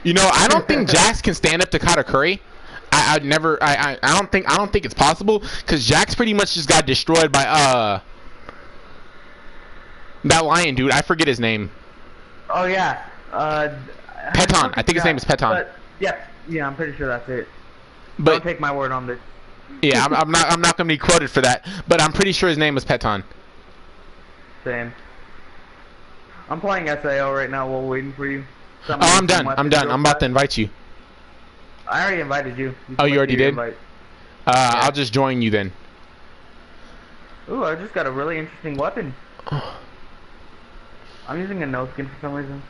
You know, I don't think Jax can stand up to Katakuri. I don't think it's possible because Jax pretty much just got destroyed by that lion dude. I forget his name. Oh yeah. Peton. I think his name is Peton. But, yeah, I'm pretty sure that's it. But don't take my word on this. Yeah, I'm not gonna be quoted for that, but I'm pretty sure his name was Peton. Same. I'm playing SAO right now while waiting for you. Oh, I'm done. I'm about to invite you. I already invited you. Oh, you already did? Yeah. I'll just join you then. Ooh, I just got a really interesting weapon. I'm using a no skin for some reason.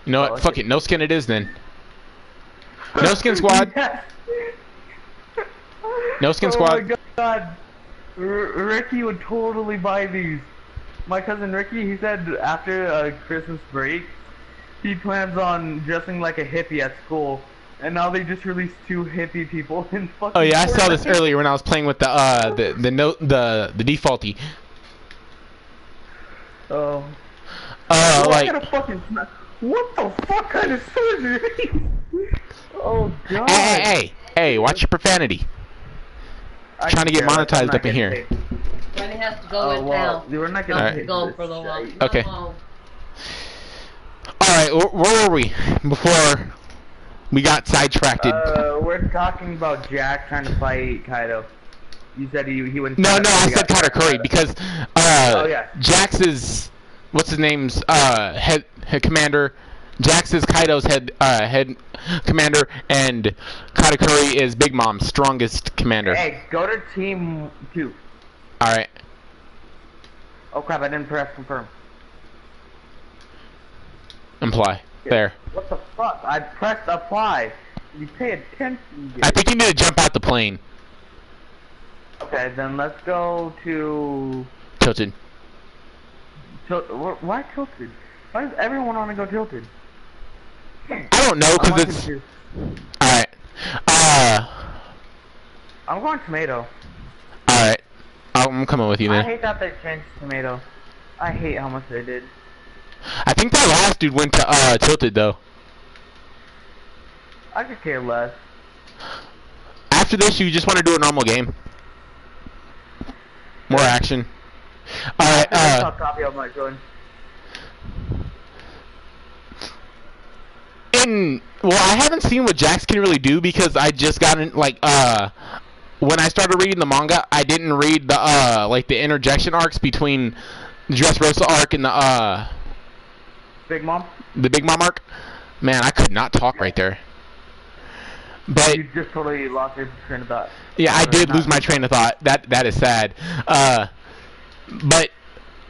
You know what? Fuck it. No skin it is then. No skin squad. No skin squad. Oh my god. Ricky would totally buy these. My cousin Ricky, he said after Christmas break, he plans on dressing like a hippie at school. And now they just released 2 hippie people in fucking. Oh yeah, I saw this earlier when I was playing with the defaulty. Oh. Like. I gotta fucking. What the fuck kind of surgery? Oh god. Hey! Watch your profanity. I'm trying to get monetized up in here. Benny has to go in now. We're not gonna go for the while. Okay. Alright, where were we before we got sidetracked? We're talking about Jack trying to fight Kaido. You said he went. No, I said Katakuri because oh, yeah. Jax is what's his name's head commander. Jax is Kaido's head commander, and Katakuri is Big Mom's strongest commander. Hey, go to team 2. All right. Oh crap! I didn't press confirm. Apply. There. What the fuck? I pressed apply. You pay attention. I think you need to jump out the plane. Okay, then let's go to Tilted. Why tilted? Why does everyone want to go tilted? I don't know, cause it's. Alright. I'm going tomato. Alright. I'm coming with you then. I hate that they changed tomato. I hate how much they did. I think that last dude went to tilted though. I could care less. After this, you just want to do a normal game. More action. Alright, copy of my join. Well, I haven't seen what Jax can really do because I just got in, like, when I started reading the manga, I didn't read the, like, the interjection arcs between the Dressrosa arc and the, Big Mom? The Big Mom arc. Man, I could not talk right there. But you just totally lost your train of thought. Yeah, I did lose my train of thought. That is sad. But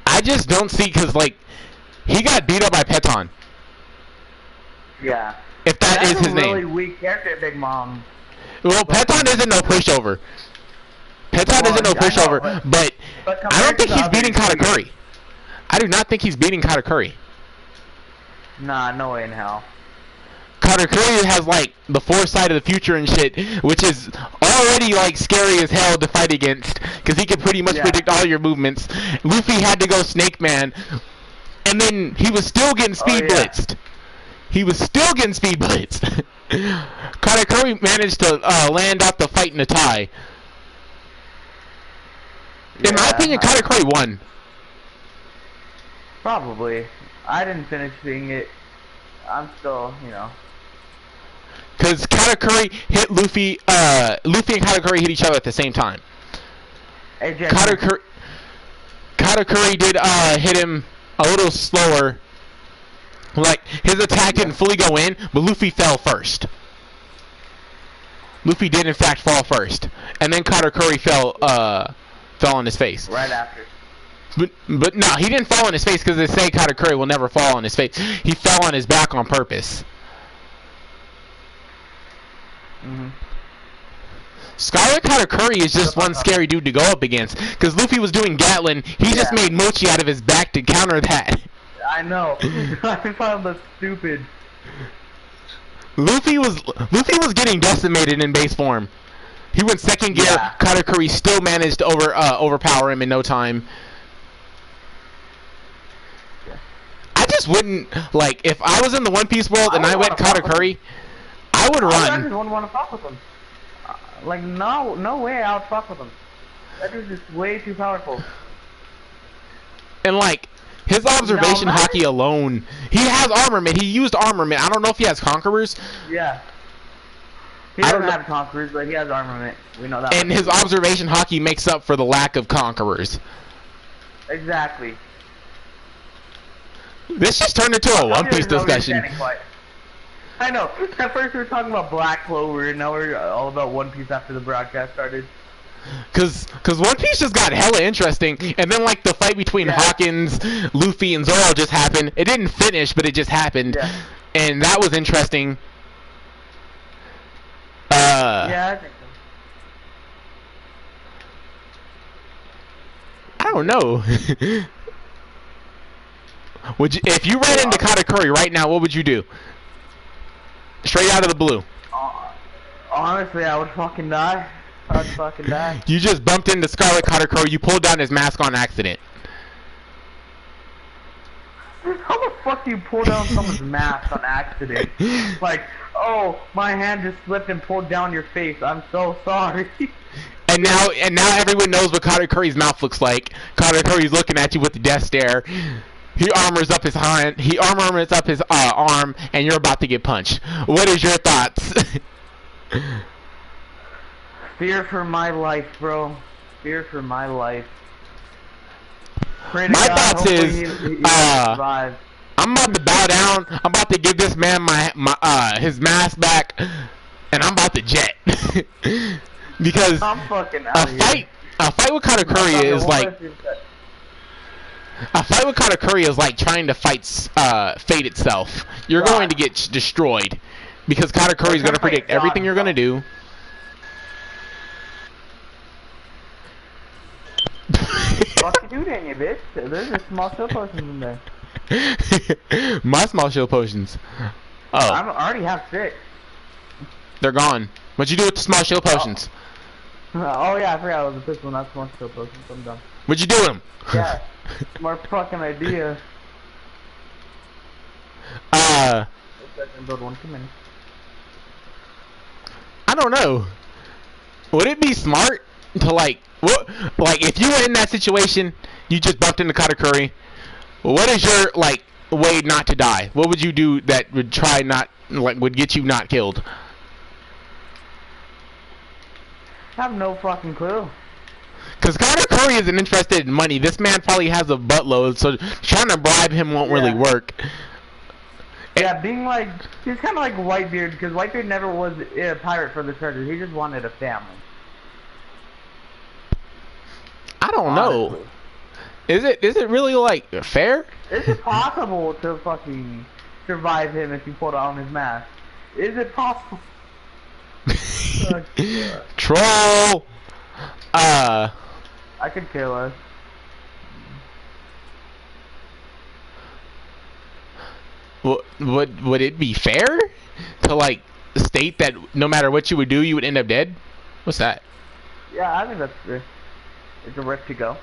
I just don't see, because, like, he got beat up by Peton. Yeah. If that's is his name. That's a really weak character, Big Mom. Well, Peton isn't no pushover. Peton isn't no pushover, but I don't think he's beating Katakuri. I do not think he's beating Katakuri. Nah, no way in hell. Katakuri has, like, the foresight of the future and shit, which is already, like, scary as hell to fight against, because he can pretty much predict all your movements. Luffy had to go Snake Man, and then he was still getting speed blitzed. He was still getting speed blitzed. Katakuri managed to land out the fight in a tie. In my opinion, Katakuri won. Probably. I didn't finish seeing it. I'm still, you know. Because Katakuri hit Luffy, Luffy and Katakuri hit each other at the same time. Hey, Katakuri did hit him a little slower. Like, his attack didn't fully go in, but Luffy fell first. Luffy did, in fact, fall first. And then Katakuri fell on his face. Right after. But no, he didn't fall on his face because they say Katakuri will never fall on his face. He fell on his back on purpose. Scarlet Katakuri is just one scary dude to go up against. Because Luffy was doing Gatlin, he just made Mochi out of his back to counter that. I know. I found that stupid. Luffy was getting decimated in base form. He went second gear. Katakuri still managed to overpower him in no time. I just wouldn't, like, if I was in the One Piece world and I went Katakuri, I would I run. just wouldn't want to fuck with him. Like, no way I would fuck with him. That dude's just way too powerful. And, like, his observation hockey alone, he has armament. He used armament. I don't know if he has conquerors. Yeah. He doesn't have conquerors, but he has armament. We know that. And his observation hockey makes up for the lack of conquerors. Exactly. This just turned into a One Piece discussion. I know. At first we were talking about Black Clover, and now we're all about One Piece after the broadcast started. Cause One Piece just got hella interesting, and then like the fight between Hawkins, Luffy, and Zoro just happened. It didn't finish, but it just happened, and that was interesting. Yeah, I think so. I don't know. Would you, if you ran into Katakuri right now, what would you do? Straight out of the blue. Honestly, I would fucking die. I'd fucking die. You just bumped into Scarlet Katakuri, you pulled down his mask on accident. How the fuck do you pull down someone's mask on accident? Like, oh, my hand just slipped and pulled down your face. I'm so sorry. And now everyone knows what Katakuri's mouth looks like. Katakuri's looking at you with the death stare. He armors up his hand. He armors up his arm, and you're about to get punched. What is your thoughts? Fear for my life, bro. Fear for my life. My thoughts is, I'm about to bow down. I'm about to give this man his mask back, and I'm about to jet. Because I'm fucking out of here. A fight with Katakuri is like. A fight with Katakuri is like trying to fight fate itself. You're going to get destroyed because Katakuri is going to predict everything you're going to do. Fuck you do then, you bitch. There's just small shield potions in there. My small shield potions. Oh. I already have 6. They're gone. What'd you do with the small shield potions? Oh yeah, I forgot it was a pistol, not small shield potions. I'm done. What'd you do with them? Yeah. More fucking idea. Build one too many. I don't know. Would it be smart to like if you were in that situation, you just bumped into Katakuri, what is your like way not to die? What would you do that would would get you not killed? I have no fucking clue. Because Katakuri isn't interested in money. This man probably has a buttload, so trying to bribe him won't really work. Yeah, being like, he's kind of like Whitebeard, because Whitebeard never was a pirate for the treasure. He just wanted a family. I don't know. Is it really like fair? Is it possible to fucking survive him if you put on his mask? Is it possible? Troll. I could kill us. Would it be fair to like state that no matter what you would do, you would end up dead? What's that? Yeah, I think that's fair. It's a risk to go.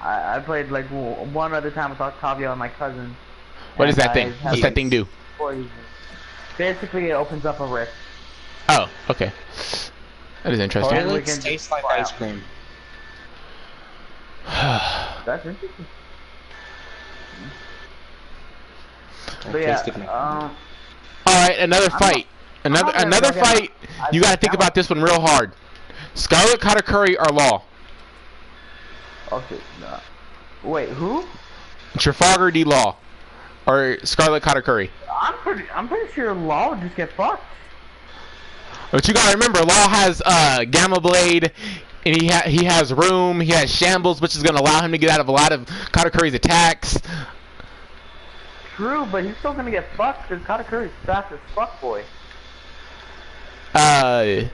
I played like one other time with Octavio and my cousin. What is that thing? What's that thing do? Basically, it opens up a rift. Oh, okay. That is interesting. Toilets taste like ice cream. That's interesting. But yeah, alright, another fight. Another fight. You gotta think about this one real hard. Scarlet Katakuri or Law? Okay, no. Wait, who? Trafalgar D. Law. Or Scarlet Katakuri. I'm pretty sure Law would just get fucked. But you gotta remember, Law has Gamma Blade, and he has Room, he has Shambles, which is gonna allow him to get out of a lot of Katakuri's attacks. True, but he's still gonna get fucked because Katakuri's fast as fuck, boy. I'm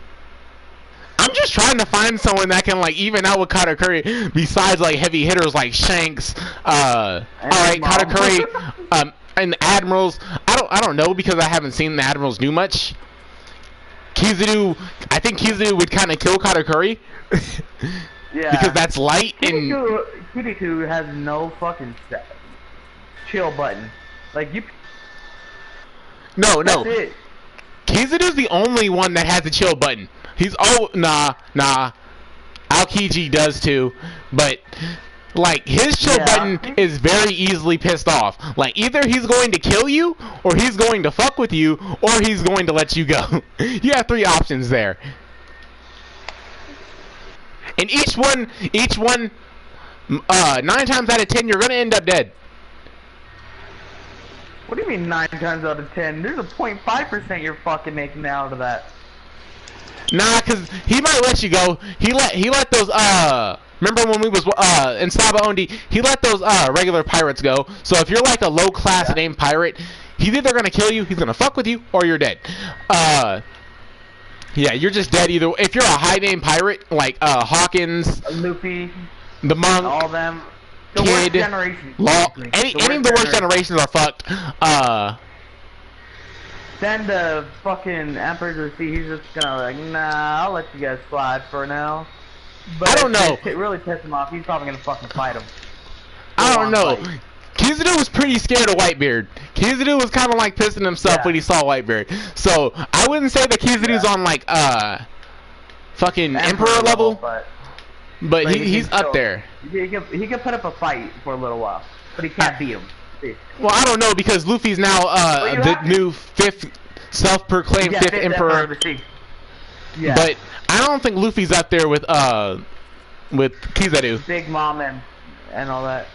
just trying to find someone that can like even out with Katakuri besides like heavy hitters like Shanks. Alright, Katakuri, and the Admirals. I don't know because I haven't seen the Admirals do much. Kizaru, I think Kizaru would kind of kill Katakuri. Yeah. Because that's light and Kirikou has no fucking set chill button. Like you. No. That's it. Kizaru's the only one that has a chill button. He's nah. Aokiji does too, but like his chill button is very easily pissed off. Like either he's going to kill you, or he's going to fuck with you, or he's going to let you go. You have 3 options there, and each one, 9 times out of 10, you're gonna end up dead. What do you mean 9 times out of 10? There's a 0.5% you're fucking making out of that. Nah, cause he might let you go. He let those remember when we was in Saba Ondi, he let those regular pirates go. So if you're like a low class named pirate, he's either gonna kill you, he's gonna fuck with you, or you're dead. Yeah, you're just dead either. If you're a high name pirate like Hawkins, Luffy, the monk, all them. The Kid, worst generation. any of the worst generations are fucked. Then the fucking Emperor's Receipt, he's just gonna like, nah, I'll let you guys slide for now. But I don't know. It really pissed him off. He's probably gonna fucking fight him. I don't know. Kizaru was pretty scared of Whitebeard. Kizaru was kind of like pissing himself when he saw Whitebeard. So I wouldn't say that Kizaru's on like fucking Emperor level. But he's up there. He can put up a fight for a little while, but he can't beat him. Well, I don't know because Luffy's now the new 5th self-proclaimed 5th Emperor. Yeah. But I don't think Luffy's up there with Kizaru. Big Mom and all that.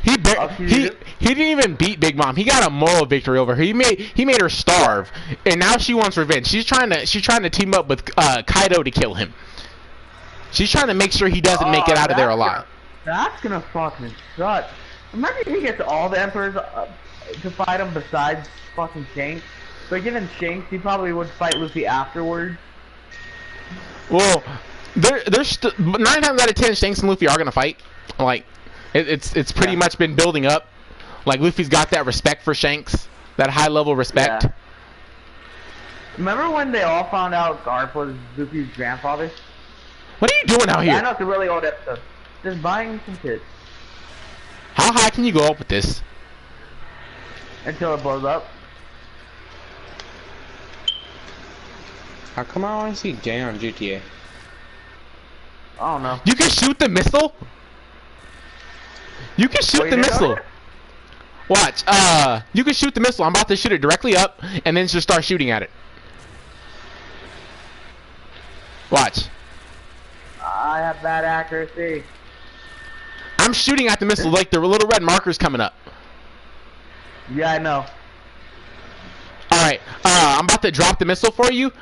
He didn't even beat Big Mom. He got a moral victory over her. He made her starve, and now she wants revenge. She's trying to team up with Kaido to kill him. She's trying to make sure he doesn't make it out of there alive. That's gonna fucking suck. Imagine he gets all the Emperors to fight him besides fucking Shanks. But given Shanks, he probably would fight Luffy afterwards. Well, there's 9 times out of 10, Shanks and Luffy are gonna fight. Like, it's pretty much been building up. Like Luffy's got that respect for Shanks, that high level respect. Yeah. Remember when they all found out Garp was Luffy's grandfather? What are you doing out here? I know it's a really old episode. Just buying some shit. How high can you go up with this? Until it blows up. How come I only see Jay on GTA? I don't know. You can shoot the missile? You can shoot the missile. Watch. You can shoot the missile. I'm about to shoot it directly up, and then just start shooting at it. Watch. I have bad accuracy. I'm shooting at the missile like the little red marker's coming up. Yeah, I know. Alright, I'm about to drop the missile for you.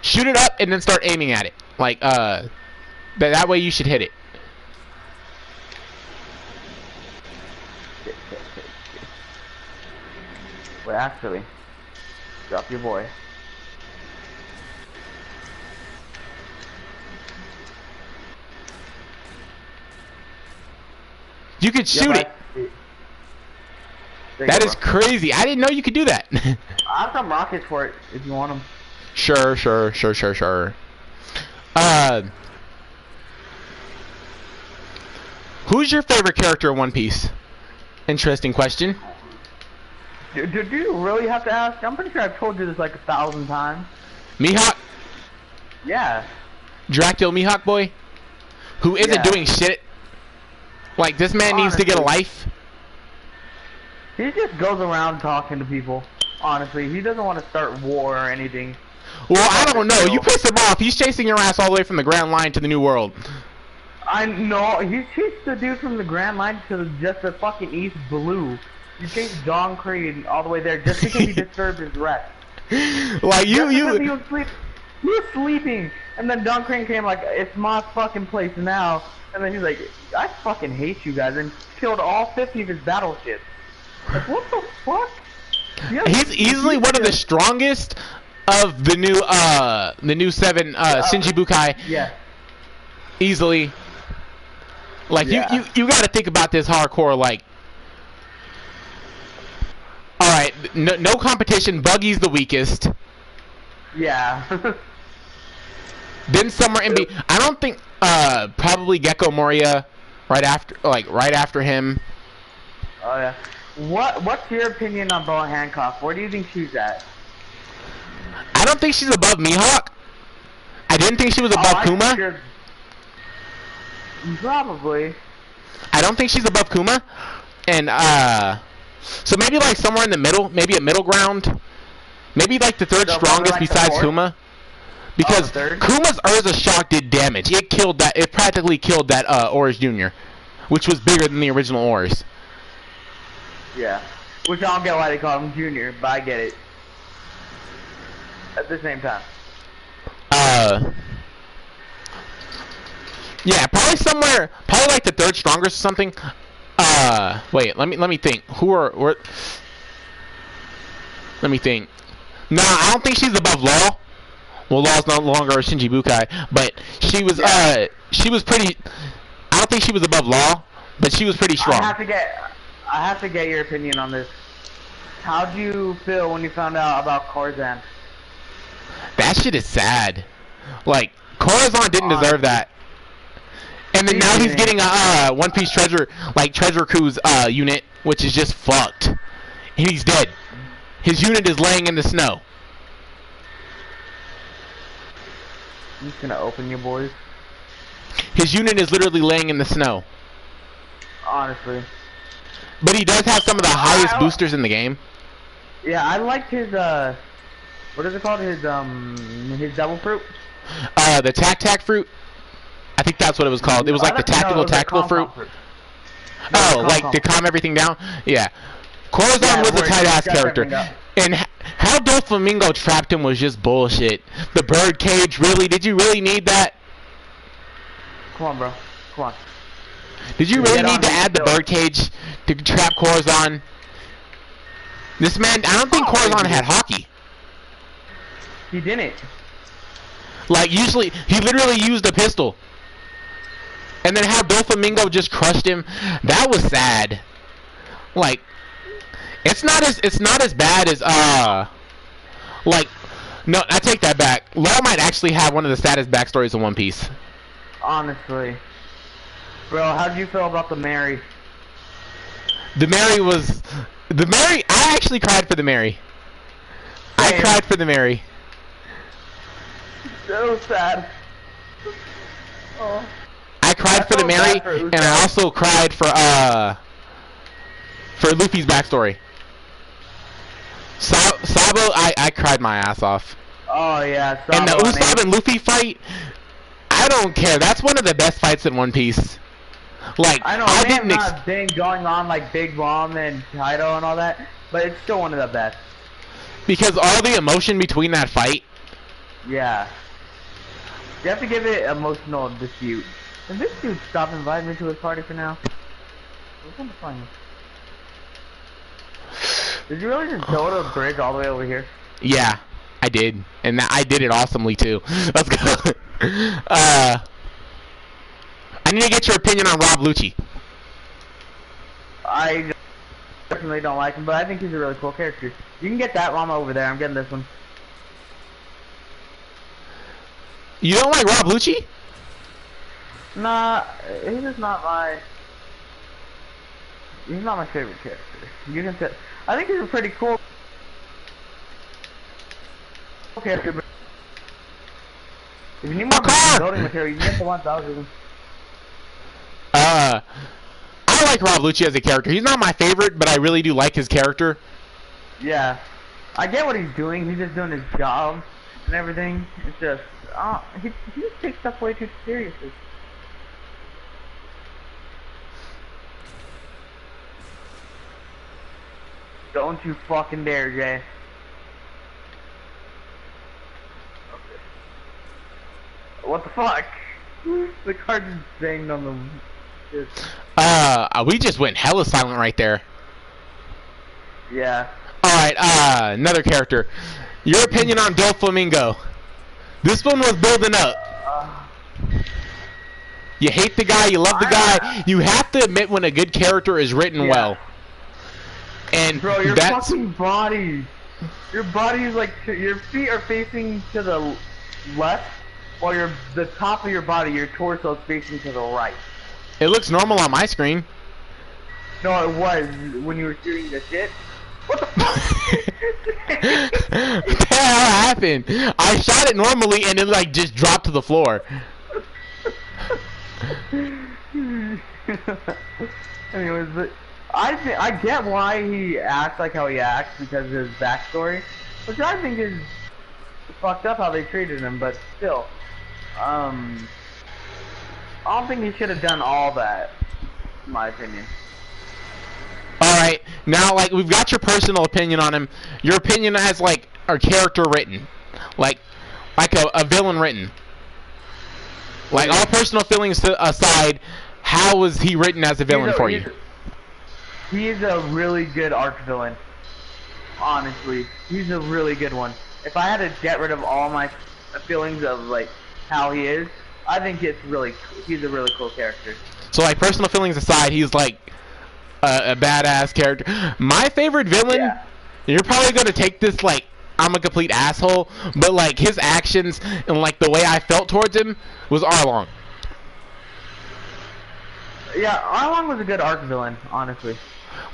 Shoot it up and then start aiming at it. Like, that way you should hit it. Wait, actually, drop your boy. You could shoot it. That is crazy. I didn't know you could do that. I have some rockets for it if you want them. Sure. Who's your favorite character in One Piece? Interesting question. Do you really have to ask? I'm pretty sure I've told you this like 1,000 times. Mihawk? Yeah. Dracula Mihawk boy? Who isn't doing shit? Like, this man needs to get a life. He just goes around talking to people. Honestly, he doesn't want to start war or anything. Well, I don't know. You piss him off. He's chasing your ass all the way from the Grand Line to the New World. I know. He chased the dude from the Grand Line to just the fucking East Blue. He chased John Creed all the way there just because he disturbed his rest. Like, he was sleeping, and then Don Crane came like, it's my fucking place now. And then he's like, I fucking hate you guys, and killed all 50 of his battleships. Like, what the fuck? He's easily one of the strongest of the new 7 Shinjibukai. Yeah. Easily. Like, you gotta think about this hardcore, like, alright, no competition, Buggy's the weakest. Yeah. Then somewhere in I don't think probably Gecko Moria right after him. Oh yeah. What's your opinion on Boa Hancock? Where do you think she's at? I don't think she's above Mihawk. I didn't think she was above Kuma. Sure. Probably. I don't think she's above Kuma. And so maybe like somewhere in the middle, maybe a middle ground. Maybe like the third strongest like besides Kuma. Because Kuma's Urza shock did damage. It killed that. It practically killed that Oris Jr., which was bigger than the original Oris. Yeah. Which I don't get why they call him Junior, but I get it. At the same time. Yeah, probably somewhere, probably like the third strongest or something. Wait, let me think. Let me think. No, I don't think she's above Law. Well, Law's no longer a Shinji Bukai, but she was pretty. I don't think she was above Law, but she was pretty strong. I have to get your opinion on this. How'd you feel when you found out about Corzan? That shit is sad. Like, Corazon didn't deserve that. And then now he's getting a One Piece treasure crew's unit, which is just fucked. And he's dead. His unit is laying in the snow. I'm just gonna open you boys. His unit is literally laying in the snow. Honestly. But he does have some of the highest boosters in the game. Yeah, I liked his what is it called? His devil fruit? The tac fruit. I think that's what it was called. It was like the tactical fruit. Oh, like to calm everything down? Yeah. Corazon was a tight ass character. And how Doflamingo trapped him was just bullshit. The bird cage, really? Did you really need that? Come on, bro. Come on. Did you really need to add the bird cage to trap Corazon? This man, I don't think Corazon had hockey. He didn't. Like, usually, he literally used a pistol. And then how Doflamingo just crushed him, that was sad. Like, it's not as bad as, like, no, I take that back. Law might actually have one of the saddest backstories in One Piece. Honestly. Bro, how did you feel about the Mary? I actually cried for the Mary. I cried for the Mary. So sad. Oh. I cried for the Mary, and I also cried for Luffy's backstory. Sabo, I cried my ass off. Oh yeah. Sabo and the Usopp and Luffy fight, I don't care. That's one of the best fights in One Piece. Like, I know I they didn't have not been going on like Big Mom and Kaido and all that, but it's still one of the best. Because all the emotion between that fight. Yeah. You have to give it emotional dispute. Can this dude stop inviting me to his party for now? What's on the phone? Did you really just go to the bridge all the way over here? Yeah, I did. And I did it awesomely too. Let's go. I need to get your opinion on Rob Lucci. I definitely don't like him, but I think he's a really cool character. You can get that llama over there. I'm getting this one. You don't like Rob Lucci? Nah, he's just not my... He's not my favorite character. You can say... I think he's a pretty cool character, but... If you need more building material, you can get the 1000. I like Rob Lucci as a character. He's not my favorite, but I really do like his character. Yeah. I get what he's doing. He's just doing his job and everything. It's just... he just takes stuff way too seriously. Don't you fucking dare, Jay. Okay. What the fuck? The car just banged on the... We just went hella silent right there. Yeah. Alright, another character. Your opinion on Doflamingo. This one was building up. You hate the guy, you love the guy. You have to admit when a good character is written well. And bro, your fucking body. Your body is like, your feet are facing to the left, while the top of your body, your torso is facing to the right. It looks normal on my screen. No, it was when you were shooting the shit. What the fuck? What the hell happened? I shot it normally and it like just dropped to the floor. Anyways, but I get why he acts like how he acts because of his backstory, which I think is fucked up how they treated him. But still, I don't think he should have done all that, in my opinion. Alright, now like we've got your personal opinion on him. Your opinion as like a character written. Like a villain written. Like all personal feelings aside, how was he written as a villain for you? He's a really good arc villain. Honestly, he's a really good one. If I had to get rid of all my feelings of like how he is, I think he's a really cool character. So like personal feelings aside, he's like a badass character. My favorite villain, yeah. You're probably gonna take this like I'm a complete asshole, but like his actions and like the way I felt towards him was Arlong. Yeah, Arlong was a good arc villain, honestly.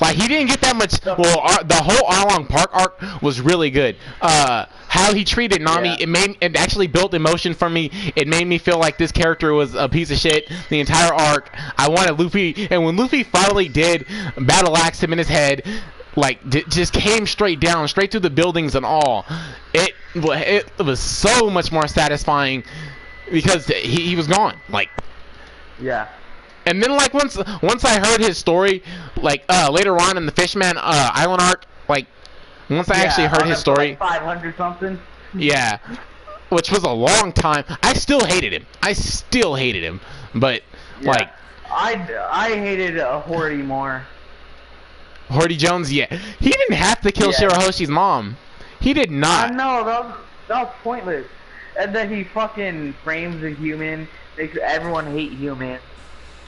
Like he didn't get that much. Well, the whole Arlong Park arc was really good. How he treated Nami, yeah. it actually built emotion for me. It made me feel like this character was a piece of shit. The entire arc, I wanted Luffy, and when Luffy finally did battle axe him in his head, like just came straight down, straight through the buildings and all. It was so much more satisfying because he was gone. Like yeah. And then like once I heard his story, like later on in the Fishman Island arc, like once I actually heard his story, like 500 something. Yeah, which was a long time. I still hated him. But yeah. like I hated Horty more. Horty Jones, yeah, he didn't have to kill Shirahoshi's mom. He did not. I know that was pointless. And then he fucking frames a human, makes everyone hate humans.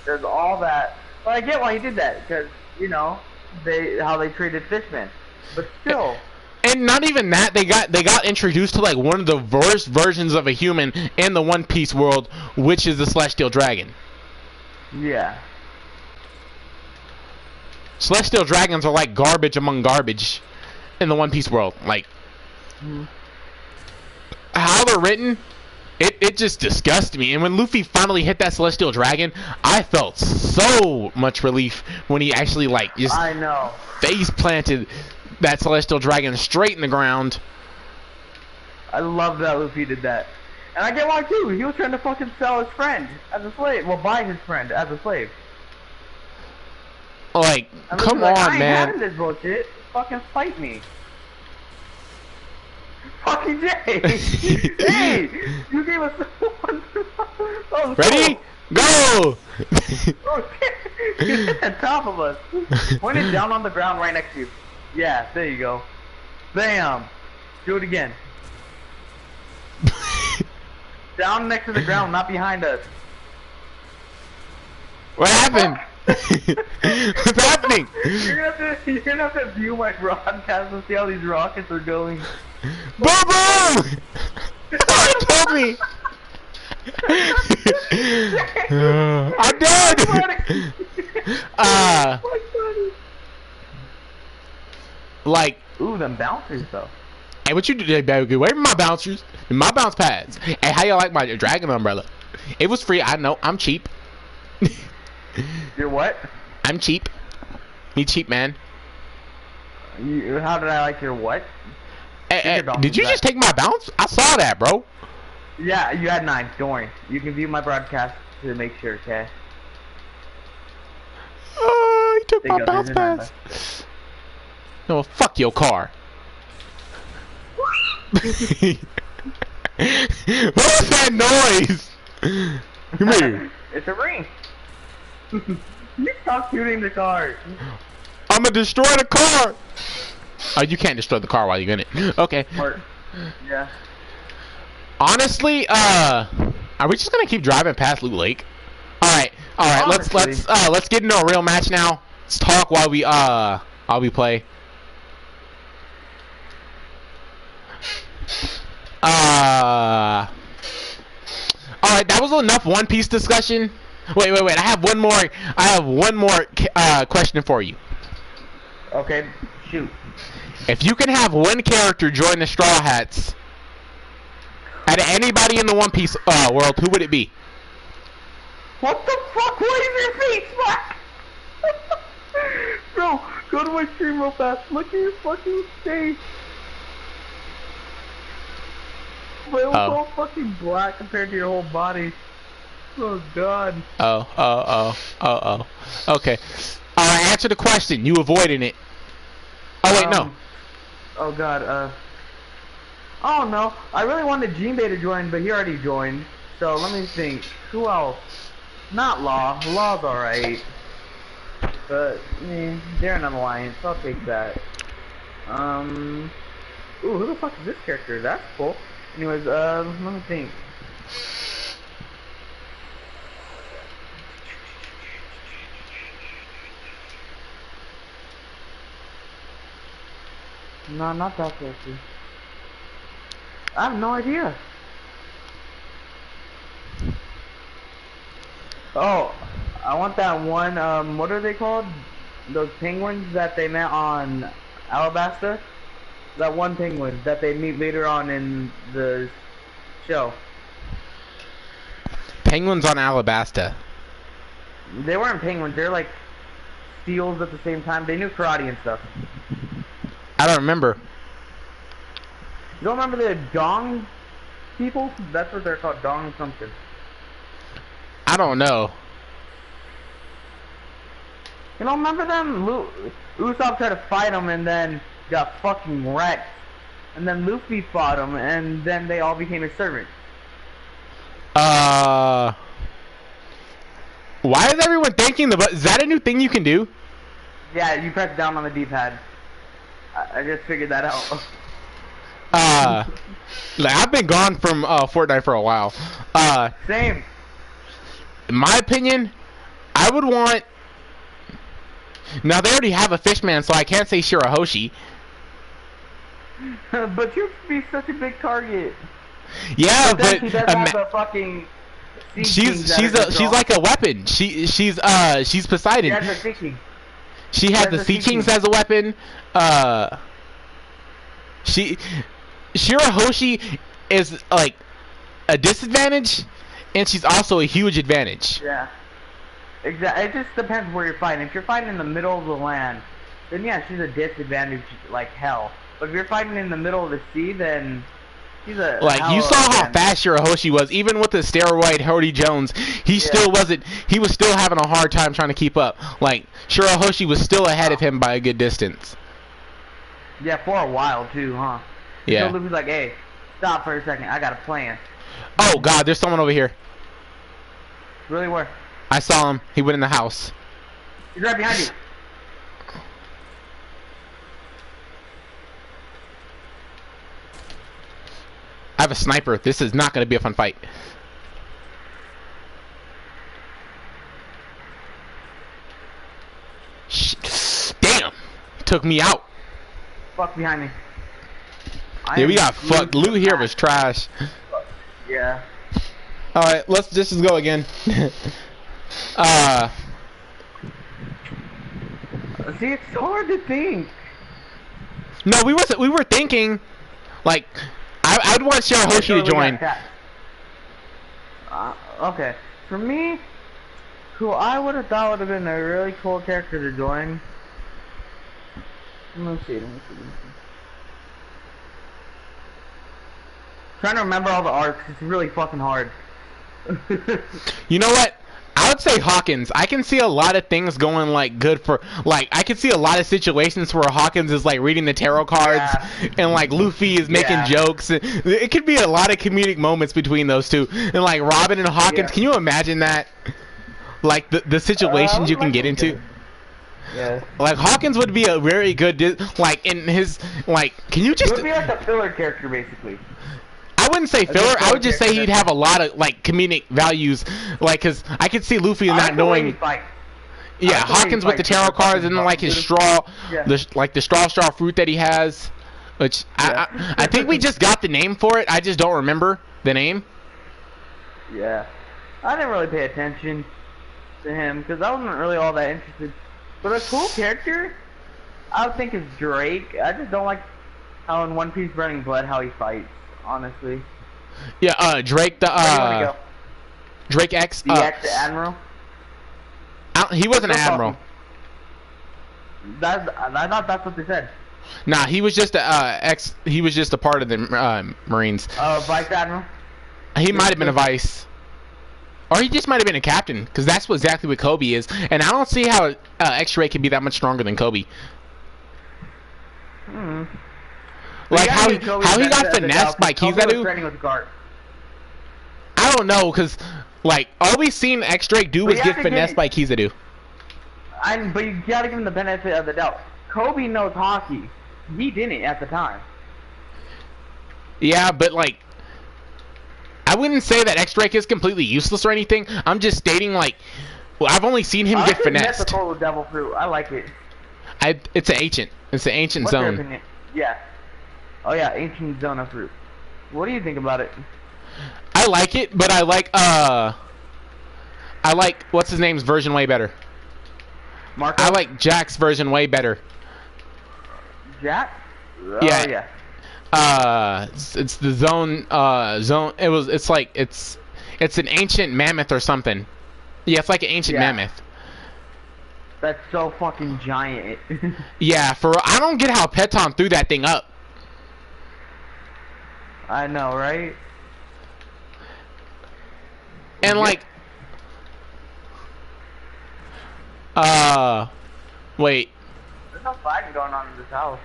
There's all that. But I get why he did that, because, you know, how they treated fishmen. But still. And not even that, they got introduced to like one of the worst versions of a human in the One Piece world, which is the Celestial Dragon. Yeah. Celestial Dragons are like garbage among garbage in the One Piece world. Like, how they're written, it just disgusts me. And when Luffy finally hit that Celestial Dragon, I felt so much relief when he actually like just face planted that Celestial Dragon straight in the ground. I love that Luffy did that. And I get why too. He was trying to fucking sell his friend as a slave. Well, buy his friend as a slave. Like, come on, I ain't man. having this bullshit. Fucking fight me. Fucking Jay! Hey! You gave us one. Oh, ready? Go! He's at the top of us. Point it down on the ground right next to you. Yeah, there you go. Bam! Do it again. Down next to the ground, not behind us. What happened? What's happening? You're gonna have to view my broadcast and see how these rockets are going. Boom boom! It killed me! I'm dead! Like, ooh, them bouncers though. Hey, what you do, baby? Where are my bouncers? My bounce pads. Hey, how you like my dragon umbrella? It was free. I know. I'm cheap. You're what? I'm cheap. Me cheap, man. How did I like your what? Hey, did you just take my bounce? I saw that, bro. Yeah, you had 9. Don't worry. You can view my broadcast to make sure, okay? Oh, you took my bounce pads. No, fuck your car. What was that noise? Come here. It's a ring. You stop shooting the car. I'm gonna destroy the car. Oh, you can't destroy the car while you're in it. Okay. Yeah. Honestly, are we just gonna keep driving past Loot Lake? All right. Let's get into a real match now. Let's talk while we play. Alright, that was enough One Piece discussion. Wait. I have one more. Question for you. Okay, shoot. If you can have one character join the Straw Hats, out of anybody in the One Piece world, who would it be? What the fuck? What is your face, fuck? Bro, go to my stream real fast. Look at your fucking face. But it was all fucking black compared to your whole body. Oh god. Oh. Okay. Answer the question. You avoiding it. Oh wait, no. Oh god, oh no. I really wanted Jinbei to join, but he already joined. So let me think. Who else? Not Law. Law's alright. But they're an alliance. I'll take that. Ooh, who the fuck is this character? That's cool. Anyways, let me think. No, not that character. I have no idea. Oh, I want that one, what are they called? Those penguins that they met on Alabasta? That one penguin that they meet later on in the show. Penguins on Alabasta. They weren't penguins, they're like seals at the same time. They knew karate and stuff. I don't remember. You don't remember the Dong people? That's what they're called, Dong something. I don't know. You don't remember them? Usopp tried to fight him and then got fucking wrecked. And then Luffy fought him and then they all became his servants. Why is everyone thinking is that a new thing you can do? Yeah, you press down on the D-pad. I just figured that out. Like I've been gone from Fortnite for a while. Same. In my opinion, I would want. Now they already have a fishman, so I can't say Shirahoshi. But you'd be such a big target. Yeah, but she does have a fucking. She's like a weapon. She's Poseidon. She has a Sea King. She has the Sea Kings as a weapon. Shirahoshi is like a disadvantage, and she's also a huge advantage. Yeah. Exactly. It just depends where you're fighting. If you're fighting in the middle of the land, then yeah, she's a disadvantage like hell. But if you're fighting in the middle of the sea, then she's a you saw how fast Shirahoshi was. Even with the steroid Hody Jones, he still wasn't. He was still having a hard time trying to keep up. Like Shirahoshi was still ahead of him by a good distance. Yeah, for a while too, huh? Yeah. So Luffy's like, hey, stop for a second. I got a plan. Oh God, there's someone over here. Really, where? I saw him. He went in the house. He's right behind you. I have a sniper. This is not going to be a fun fight. Damn! Took me out. Fuck behind me. Yeah, we got fucked. Loot here was trash. Yeah. Alright, let's just go again. See, it's hard to think. No, we were thinking, like, I'd want Shirahoshi to join. Okay. For me, who I would have thought would have been a really cool character to join. Let me see. Trying to remember all the arcs, it's really fucking hard. You know what? I would say Hawkins. I can see a lot of things going like good for like I can see a lot of situations where Hawkins is like reading the tarot cards and like Luffy is making jokes. It could be a lot of comedic moments between those two. And like Robin and Hawkins, can you imagine that? Like the situations you can get into. Yeah. Like Hawkins would be a very good like in his like. Can you just? It would be like a filler character basically. I wouldn't say filler. I would just say he'd have a lot of like comedic values, like because I could see Luffy not knowing. Yeah, Hawkins with the tarot cards and then like his straw, the straw fruit that he has, which I think we just got the name for it. I just don't remember the name. Yeah, I didn't really pay attention. to him because I wasn't really all that interested. But a cool character, I would think is Drake. I just don't like how in One Piece Burning Blood how he fights. Honestly. Yeah. Drake. Where do you wanna go? Drake X. The X Admiral. He wasn't an admiral. I thought that's what they said. Nah, he was just a He was just a part of the Marines. Vice Admiral. He might have been a vice, or he just might have been a captain, because that's exactly what Kobe is. And I don't see how X-Ray can be that much stronger than Kobe. Like how he got finessed by Kizaru. I don't know, because like all we seen X-Drake do was get finessed by Kizaru. But you gotta give him the benefit of the doubt. Kobe knows hockey. He didn't at the time. Yeah, but like, I wouldn't say that X-Drake is completely useless or anything. I'm just stating like, well, I've only seen him get finessed. The Coral Devil Fruit. I like it. It's an ancient. It's an ancient What's zone. your opinion? Yeah. Oh yeah, ancient zone of fruit. What do you think about it? I like it, but I like what's his name's version way better. Marco? I like Jack's version way better. Jack? Oh, yeah. It's the zone. It's an ancient mammoth or something. Yeah, it's like an ancient mammoth. That's so fucking giant. Yeah, I don't get how Peton threw that thing up. I know, right? And like, wait. There's no fighting going on in this house.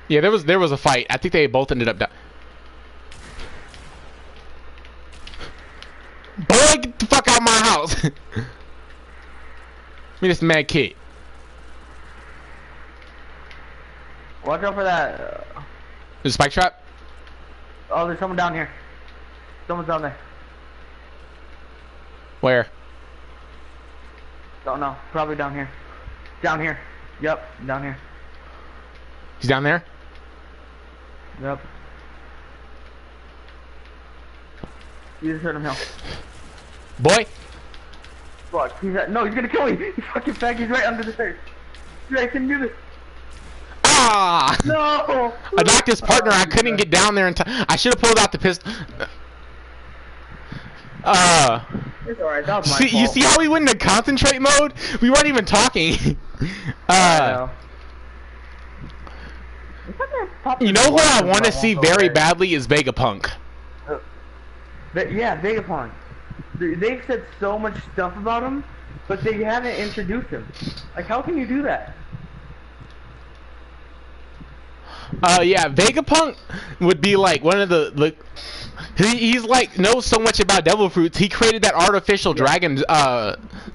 Yeah, there was a fight. I think they both ended up dying. Boy, get the fuck out of my house! Give me this mad kid. Watch out for that. There's a spike trap? Oh, there's someone down here. Someone's down there. Where? Don't know. Probably down here. Down here. Yep, down here. He's down there? Yep. You just heard him, Hill. Boy! Fuck, he's gonna kill me! You fucking fag, he's right under the stairs. Dude, I can do this. Ah! No! I knocked his partner. I couldn't get down there in time. I should have pulled out the pistol. It's alright, that was my fault. You see how we went into concentrate mode? We weren't even talking. You know what I want to see very badly is Vegapunk. Yeah, Vegapunk. They've said so much stuff about him, but they haven't introduced him. Like, how can you do that? Yeah, Vegapunk would be like one of the he's like knows so much about devil fruits. He created that artificial dragon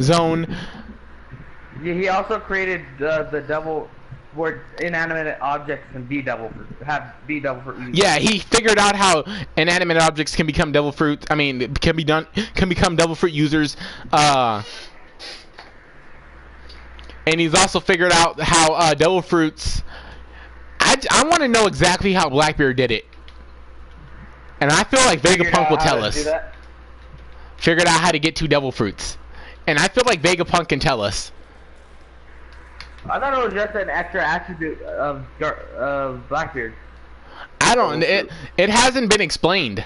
zone. Yeah, he also created the devil where inanimate objects can be devil fruit. Yeah, he figured out how inanimate objects can become devil fruit. I mean, can become devil fruit users. And he's also figured out how devil fruits. I want to know exactly how Blackbeard did it. And I feel like Vegapunk will tell us. Figured out how to get 2 devil fruits. And I feel like Vegapunk can tell us. I thought it was just an extra attribute of Blackbeard. I don't. It hasn't been explained.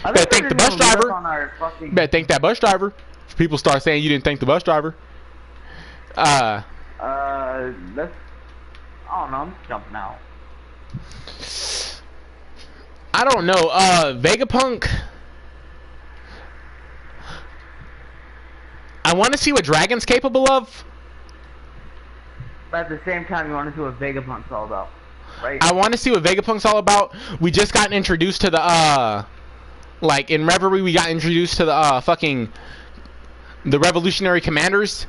Better thank the bus driver. Better thank that bus driver. If people start saying you didn't thank the bus driver. Let's. I don't know. I'm jumping out. I don't know. Vegapunk. I want to see what Dragon's capable of. But at the same time, you want to see what Vegapunk's all about, right? I want to see what Vegapunk's all about. We just got introduced to the like in Reverie, we got introduced to the the Revolutionary Commanders.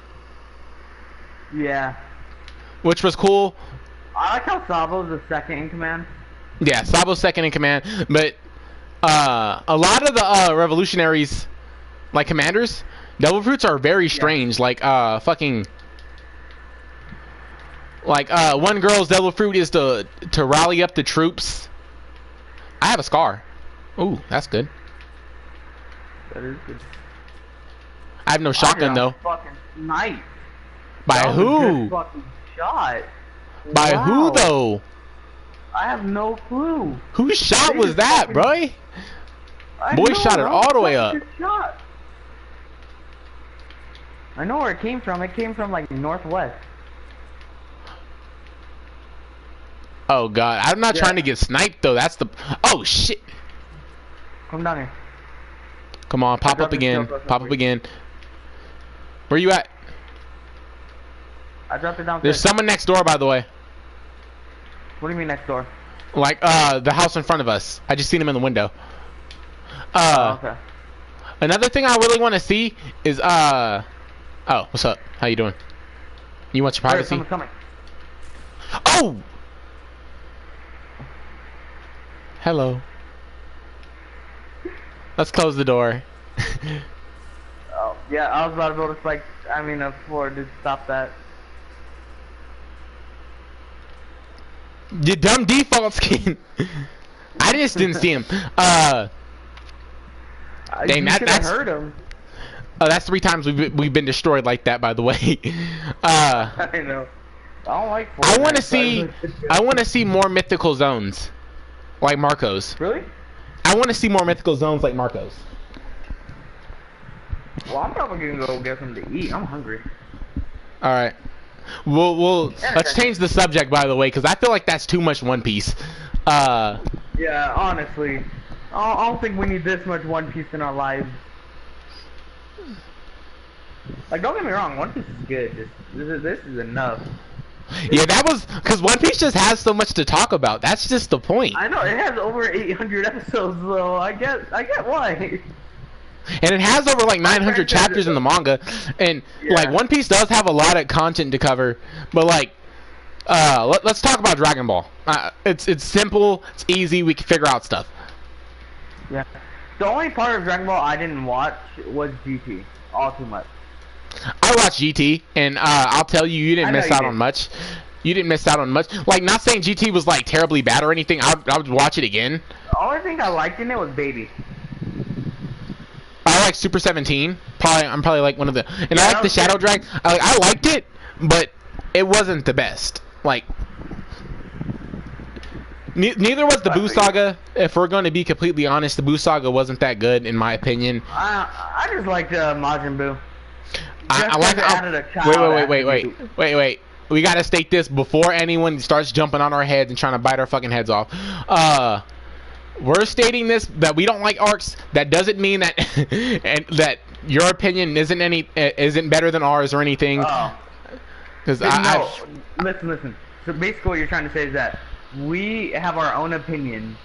Yeah. Which was cool. I like how Sabo's the second in command. Yeah, Sabo's second in command, but a lot of the revolutionaries, like commanders, devil fruits are very strange. Like fucking, like one girl's devil fruit is to rally up the troops. I have a scar. Ooh, that's good. That is good. I have no shotgun though. Fucking sniped. By That was a who? good fucking shot. By who Wow. though? I have no clue. Whose shot They was just that, fucking- bro? I Boy know, shot it that all was the way such a up. good shot. I know where it came from. It came from like northwest. Oh god, I'm not Yeah. trying to get sniped though. That's the. Oh shit! Come down here. Come on, pop up dropped the again. skill post Pop on up you. again. Where you at? I dropped it downstairs. There's someone next door, by the way. What do you mean next door? Like the house in front of us. I just seen him in the window. Okay. Another thing I really want to see is oh, what's up? How you doing? You want your There's privacy? someone coming. Oh! Hello. Let's close the door. Oh, yeah, I was about to build a spike. I mean, a floor to stop that. Your dumb default skin. I just didn't see him. Dang, You that- should've that's- heard him. That's 3 times we've been destroyed like that, by the way. I know. I don't like Fortnite. I want to see more mythical zones, like Marco's. Really? I want to see more mythical zones like Marco's. Well, I'm probably gonna go get something to eat. I'm hungry. All right. We'll let's change the subject, by the way, because I feel like that's too much One Piece. Yeah, honestly, I don't think we need this much One Piece in our lives. Like, don't get me wrong, One Piece is good. This is enough. Yeah, that was because One Piece just has so much to talk about. That's just the point. I know it has over 800 episodes, though. I get why. And it has over like 900 chapters in the manga, and like One Piece does have a lot of content to cover. But like, let's talk about Dragon Ball. It's simple, it's easy. We can figure out stuff. Yeah. The only part of Dragon Ball I didn't watch was GT. All too much. I watched GT, and I'll tell you, you didn't I know miss you out did. on much. You didn't miss out on much. Like, not saying GT was like terribly bad or anything. I would watch it again. The only thing I liked in it was Baby. I like Super 17. I'm probably like one of the, and Yeah, I that like the was Shadow good. Drag. I liked it, but it wasn't the best. Like, neither was the Boo Saga. If we're going to be completely honest, the Boo Saga wasn't that good in my opinion. I just liked Majin Buu. I like. Just 'cause it added a child Wait. We gotta state this before anyone starts jumping on our heads and trying to bite our fucking heads off. We're stating this that we don't like arcs. That doesn't mean that and that your opinion isn't better than ours or anything. Oh. Because No, listen. So basically what you're trying to say is that we have our own opinions.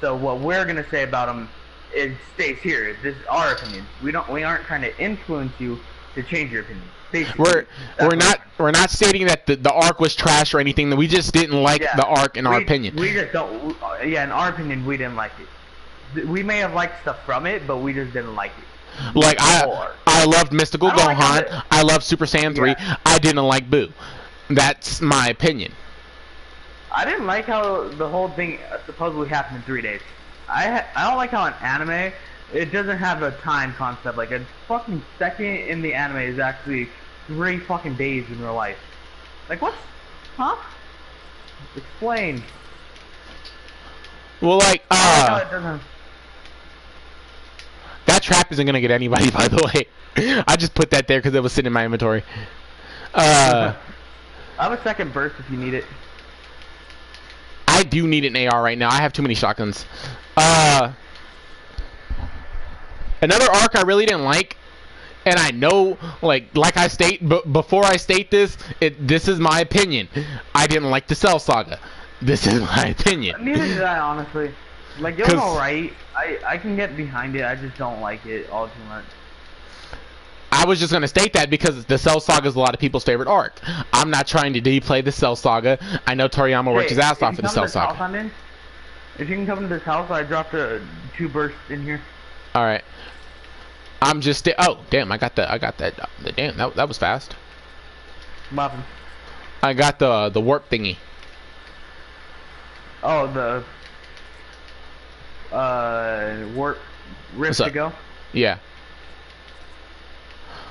So what we're going to say about them, it stays here. This is our opinion. We aren't trying to influence you to change your opinion. Basically, we're not stating that the arc was trash or anything. That we just didn't like the arc in our opinion. We just don't. Yeah, in our opinion, we didn't like it. We may have liked stuff from it, but we just didn't like it. Like I loved Mystical I don't like how Gohan. I loved Super Saiyan 3. Yeah. I didn't like Boo. That's my opinion. I didn't like how the whole thing supposedly happened in 3 days. I don't like how an anime, it doesn't have a time concept. Like a fucking second in the anime is actually 3 fucking days in real life. Like what? Huh? Explain. Well, like I like how it doesn't. that trap isn't gonna get anybody. By the way, I just put that there because it was sitting in my inventory. I have a second burst if you need it. I do need an AR right now. I have too many shotguns. Another arc I really didn't like, and I know, like I state, before I state this, this is my opinion. I didn't like the Cell Saga. This is my opinion. Neither did I, honestly. Like, it was alright. I can get behind it. I just don't like it all too much. I was just gonna state that because the Cell Saga is a lot of people's favorite arc. I'm not trying to deplay the Cell Saga. I know Toriyama worked his ass off for the Cell Saga. If you can come to this house, I dropped 2 bursts in here. All right. I'm just oh damn! I got that. Damn, that was fast. Muffin. I got the warp thingy. Oh, the warp rift to go. Yeah.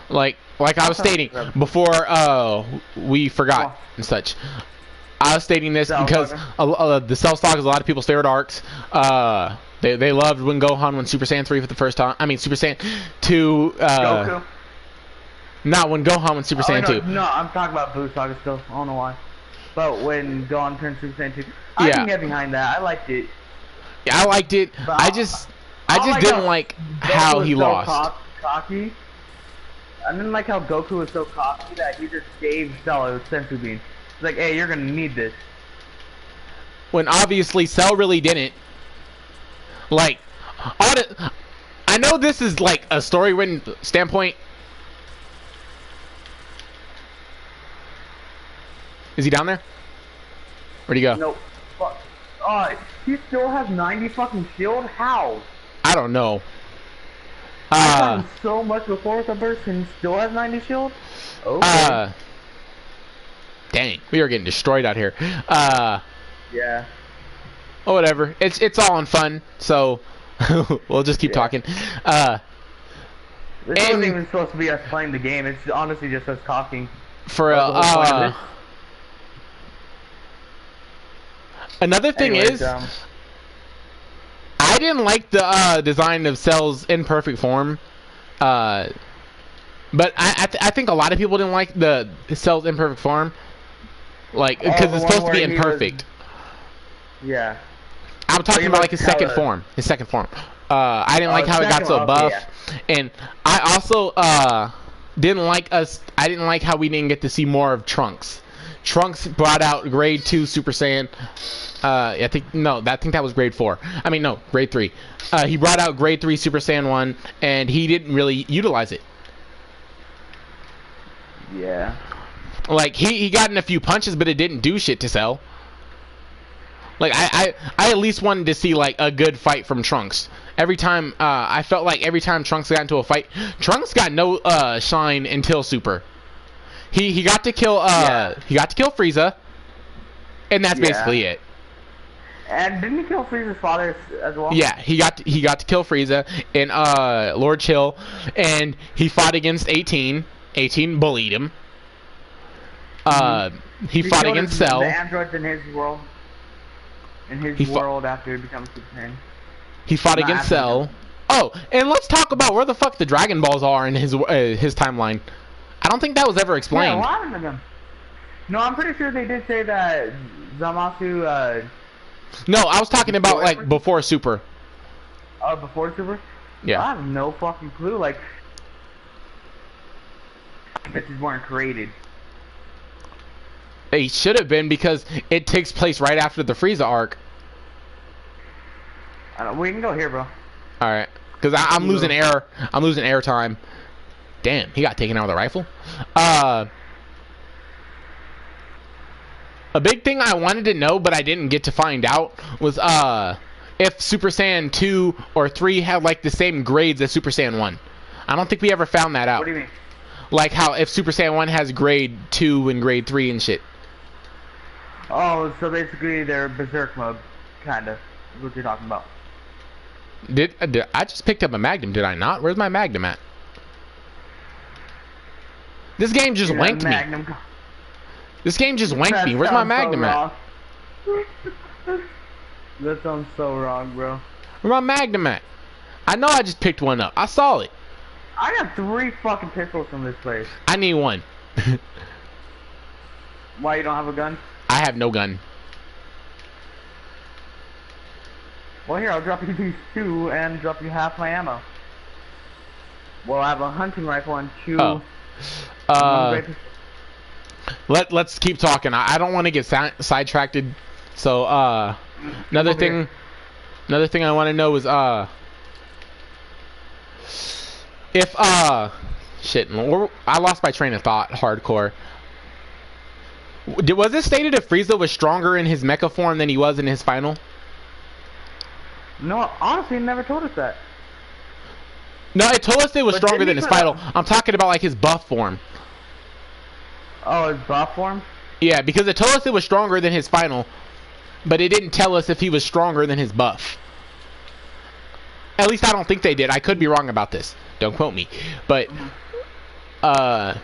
Like I was stating before, we forgot and such. I was stating this because the Cell Saga, a lot of people's favorite arcs. They loved when Gohan went Super Saiyan 3 for the first time. I mean, Super Saiyan 2. Goku. Not when Gohan went Super Saiyan 2. No, I'm talking about Buu Saga still. I don't know why. But when Gohan turned Super Saiyan 2, I can get behind that. I liked it. Yeah, I liked it. But I just didn't like how he lost. Cocky. I didn't like how Goku was so cocky that he just gave Cell a sensu bean. It's like, hey, you're gonna need this. When obviously Cell really didn't. Like, I know this is like a story written standpoint. Is he down there? Where'd he go? Nope. Fuck. He still has 90 fucking shield? How? I don't know. I found so much before with the burst and he still has 90 shield? Okay. Dang, we are getting destroyed out here. Yeah. Oh, whatever. It's all in fun, so we'll just keep talking. This wasn't even supposed to be us playing the game. It's honestly just us talking. For another thing is, I didn't like the design of Cell's imperfect form. But I think a lot of people didn't like the Cell's imperfect form. Like, because it's supposed to be imperfect. Yeah. I'm talking about like his second form. His second form. I didn't like how it got so buff, and I also didn't like I didn't like how we didn't get to see more of Trunks. Trunks brought out Grade 2 Super Saiyan. I think that was Grade 4. I mean, no, Grade 3. He brought out Grade 3 Super Saiyan 1, and he didn't really utilize it. Yeah. Like he got in a few punches, but it didn't do shit to Cell. Like I at least wanted to see like a good fight from Trunks. Every time I felt like every time Trunks got into a fight, Trunks got no shine until Super. He got to kill Frieza, and that's basically it. And didn't he kill Frieza's father as well? Yeah, he got to kill Frieza and Lord Chill, and he fought against 18. 18 bullied him. He fought against Cell. The androids in his world. In his world after he becomes Super Saiyan. He fought against Cell. Oh, and let's talk about where the fuck the Dragon Balls are in his timeline. I don't think that was ever explained. Yeah, what happened to them? No, I'm pretty sure they did say that Zamasu. No, I was talking about like before Super. Oh, before Super? Yeah. I have no fucking clue. Like, bitches weren't created. They should have been because it takes place right after the Frieza arc. We can go here, bro. All right, because I'm losing air. I'm losing air time. Damn, he got taken out with a rifle. A big thing I wanted to know, but I didn't get to find out, was if Super Saiyan 2 or 3 had like the same grades as Super Saiyan 1. I don't think we ever found that out. What do you mean? Like how if Super Saiyan 1 has grade 2 and grade 3 and shit. Oh, so basically they're Berserk mode, kinda. Is what you're talking about. Did I just picked up a Magnum? Did I not? Where's my Magnum at? This game just wanked me. This game just wanked me. Where's my Magnum at? That sounds so wrong, bro. Where's my Magnum at? I know I just picked one up. I saw it. I got 3 fucking pistols from this place. I need one. Why, you don't have a gun? I have no gun. Well, here, I'll drop you these 2 and drop you half my ammo. Well, I have a hunting rifle and 2... Oh. Let's keep talking. I don't want to get sidetracked. So, another thing I want to know is, if, shit, I lost my train of thought, hardcore. Was it stated if Frieza was stronger in his mecha form than he was in his final? No, honestly, it never told us that. No, it told us it was stronger than his final. I'm talking about, like, his buff form. Oh, his buff form? Yeah, because it told us it was stronger than his final, but it didn't tell us if he was stronger than his buff. At least I don't think they did. I could be wrong about this. Don't quote me. But I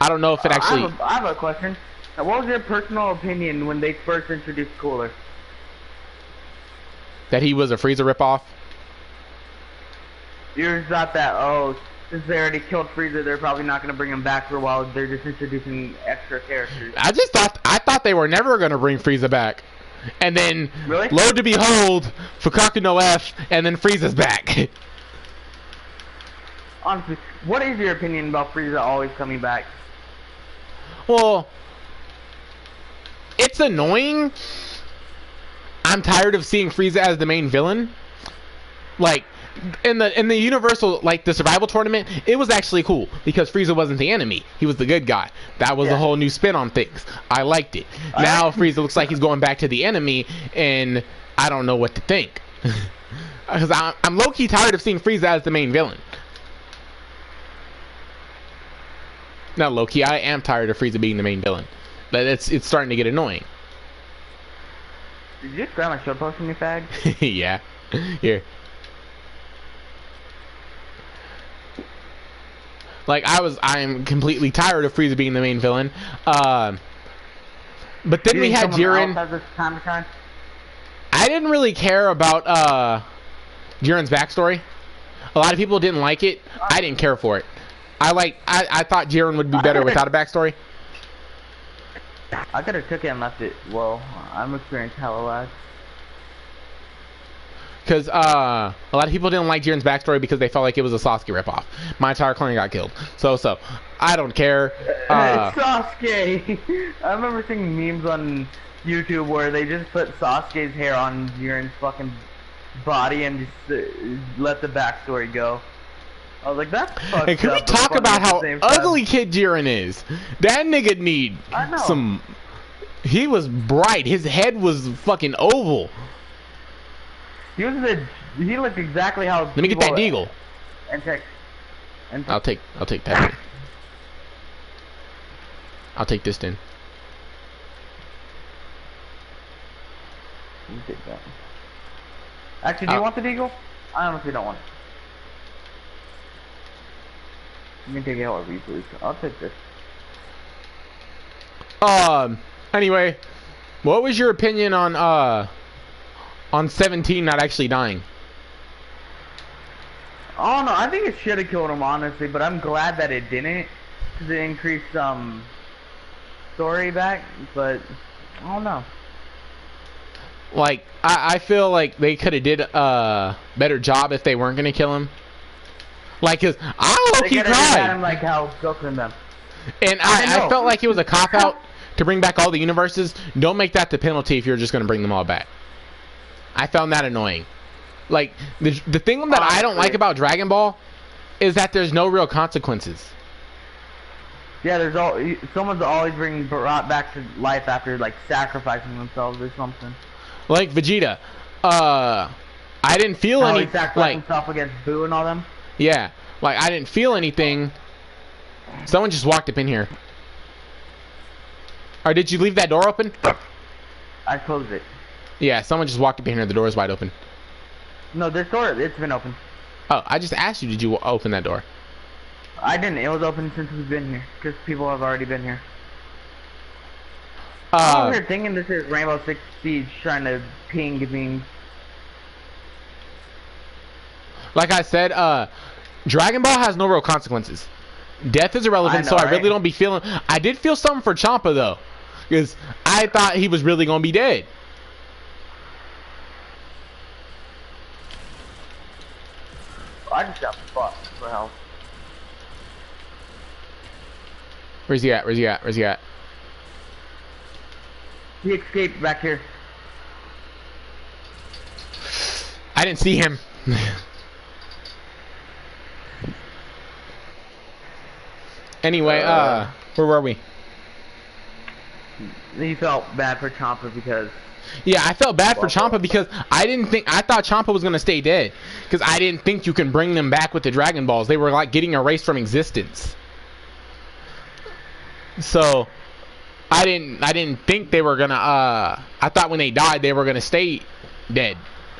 don't know if it actually. I have a question. What was your personal opinion when they first introduced Cooler? That he was a Frieza ripoff. You thought that, oh, since they already killed Frieza, they're probably not going to bring him back for a while. They're just introducing extra characters. I thought they were never going to bring Frieza back. And then, really? lo and behold, Fukaku no F, and then Frieza's back. Honestly, what is your opinion about Frieza always coming back? Well, it's annoying. I'm tired of seeing Frieza as the main villain. Like, in the Universal, like, the survival tournament, it was actually cool because Frieza wasn't the enemy. He was the good guy. That was a whole new spin on things. I liked it. Now Frieza looks like he's going back to the enemy, and I don't know what to think. Because I'm low-key tired of seeing Frieza as the main villain. Not low-key, I am tired of Frieza being the main villain. But it's starting to get annoying. Did you just grab my short post from you, fag? Yeah. Here. Like, I'm completely tired of Frieza being the main villain. But then we had Jiren. I didn't really care about Jiren's backstory. A lot of people didn't like it. I didn't care for it. I thought Jiren would be better without a backstory. I could have took it and left it. Well, I'm experienced hella lag. Because a lot of people didn't like Jiren's backstory because they felt like it was a Sasuke ripoff. My entire clan got killed. So I don't care. Sasuke! I remember seeing memes on YouTube where they just put Sasuke's hair on Jiren's fucking body and just let the backstory go. I was like, that's fucked up. Hey, can we talk about how ugly Kid Jiren is? That nigga need some... He was bright. His head was fucking oval. He looked exactly how... Let me get that deagle. I'll take that. I'll take this then. You take that. Actually, do you want the deagle? I honestly don't want it. You can take it however you please. I'll take this. Anyway, what was your opinion on 17 not actually dying? Oh no, I think it should have killed him honestly, but I'm glad that it didn't, because it increased story back. But I don't know. Like I feel like they could have did a better job if they weren't gonna kill him. Like, cause I low-key cried. Like how Goku and them. And I felt like it was a cop-out to bring back all the universes. Don't make that the penalty if you're just going to bring them all back. I found that annoying. Like, the thing that I don't like about Dragon Ball is that there's no real consequences. Yeah, someone's always being brought back to life after, like, sacrificing themselves or something. Like Vegeta. I didn't feel any... He sacrificed himself against Boo and all them? Yeah. Like, I didn't feel anything. Someone just walked up in here. Or did you leave that door open? I closed it. Yeah, someone just walked up in here. The door is wide open. No, this door, it's been open. Oh, I just asked you, did you open that door? I didn't. It was open since we've been here. Because people have already been here. I'm here thinking this is Rainbow Six Siege trying to ping me. Like I said, Dragon Ball has no real consequences. Death is irrelevant, so I really don't be feeling... I did feel something for Champa, though. Because I thought he was really going to be dead. I just got fucked for health. Where's he at? Where's he at? Where's he at? He escaped back here. I didn't see him. Anyway, where were we? He felt bad for Champa because... Yeah, I felt bad for Champa because I thought Champa was going to stay dead. Because I didn't think you can bring them back with the Dragon Balls. They were like getting erased from existence. So, I didn't think they were going to, I thought when they died they were going to stay dead.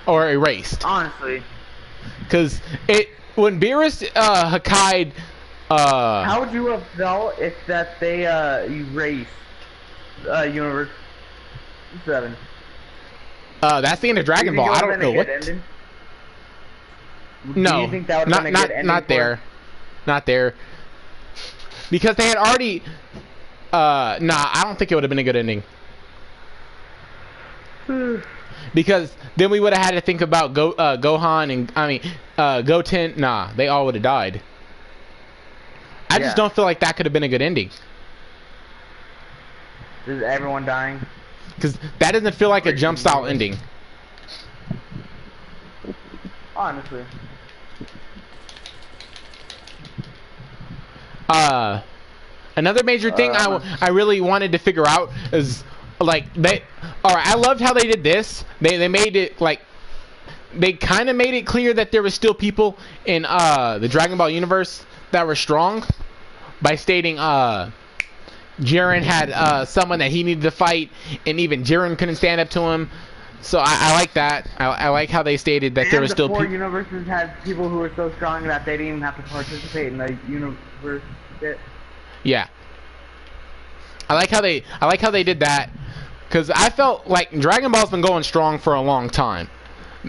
Or erased. Honestly. Because when Beerus Hakai'd How would you have felt if that they erased Universe 7? That's the end of Dragon Ball. I don't know what. No, Do you think that would have been a good ending not there, not there. Because they had already. Nah, I don't think it would have been a good ending. Because then we would have had to think about Gohan and Goten. Nah, they all would have died. I just don't feel like that could have been a good ending. Is everyone dying? Because that doesn't feel like a jump style ending. Honestly. Another major thing I really wanted to figure out is like alright, I loved how they did this. They made it like they kind of made it clear that there was still people in the Dragon Ball universe that were strong by stating Jiren had someone that he needed to fight, and even Jiren couldn't stand up to him. So I like that. I like how they stated that there was still people. The 4 universes had people who were so strong that they didn't even have to participate in the universe bit. Yeah. I like how they did that, because I felt like Dragon Ball's been going strong for a long time.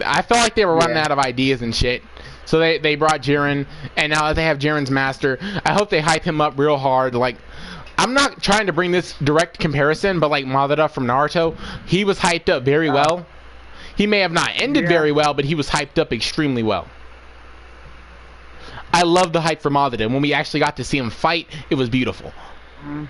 I felt like they were running out of ideas and shit. So they brought Jiren, and now that they have Jiren's master, I hope they hype him up real hard. Like, I'm not trying to bring this direct comparison, but like Madara from Naruto, he was hyped up very well. He may have not ended very well, but he was hyped up extremely well. I love the hype for Madara. When we actually got to see him fight, it was beautiful. You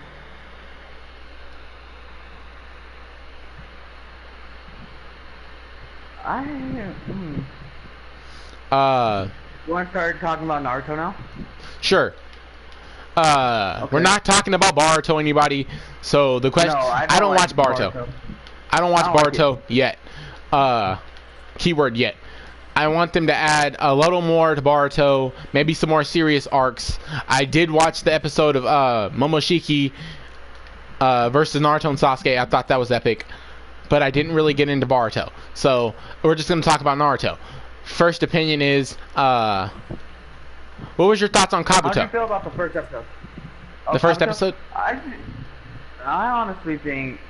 want to start talking about Naruto now? Sure. We're not talking about Boruto, anybody. So the question, No, I don't watch Boruto. I don't watch Boruto yet. Keyword yet. I want them to add a little more to Boruto, maybe some more serious arcs. I did watch the episode of Momoshiki versus Naruto and Sasuke. I thought that was epic, but I didn't really get into Boruto. So we're just going to talk about Naruto. First opinion is, what was your thoughts on Kabuto? How do you feel about the first episode? The first episode? I honestly think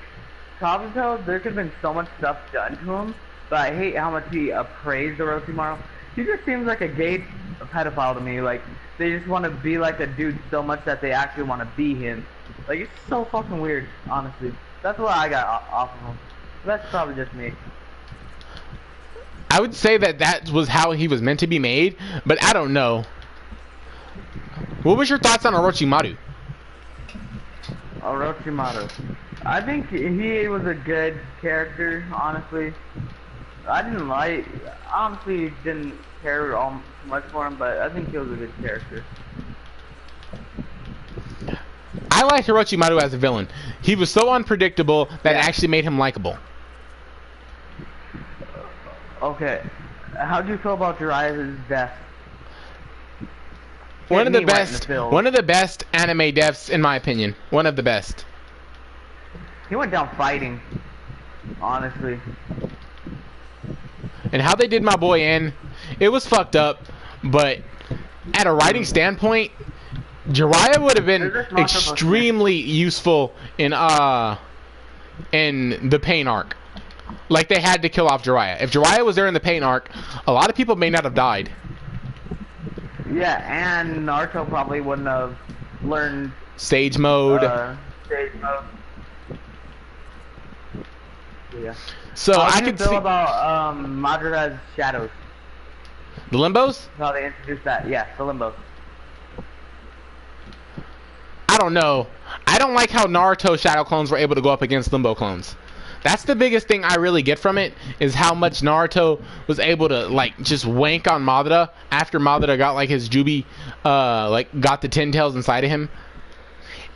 Kabuto, there could have been so much stuff done to him, but I hate how much he praised Orochimaru. He just seems like a gay pedophile to me. Like, they just want to be like a dude so much that they actually want to be him. Like, it's so fucking weird, honestly. That's what I got off of him. That's probably just me. I would say that was how he was meant to be made, but I don't know. What was your thoughts on Orochimaru? Orochimaru. I think he was a good character, honestly. Honestly didn't care all much for him, but I think he was a good character. I liked Orochimaru as a villain. He was so unpredictable that it actually made him likable. Okay, how do you feel about Jiraiya's death? One of the best anime deaths, in my opinion. One of the best. He went down fighting, honestly. And how they did my boy in, it was fucked up, but at a writing standpoint, Jiraiya would have been extremely useful in the Pain arc. Like, they had to kill off Jiraiya. If Jiraiya was there in the Pain arc, a lot of people may not have died. Yeah, and Naruto probably wouldn't have learned Sage mode. Yeah. So I could feel see about Madara's shadows. the limbos. How they introduced that? Yeah, the limbos. I don't know. I don't like how Naruto shadow clones were able to go up against limbo clones. That's the biggest thing I really get from it, is how much Naruto was able to, like, just wank on Madara after Madara got, like, his Jubi, like, got the 10 tails inside of him.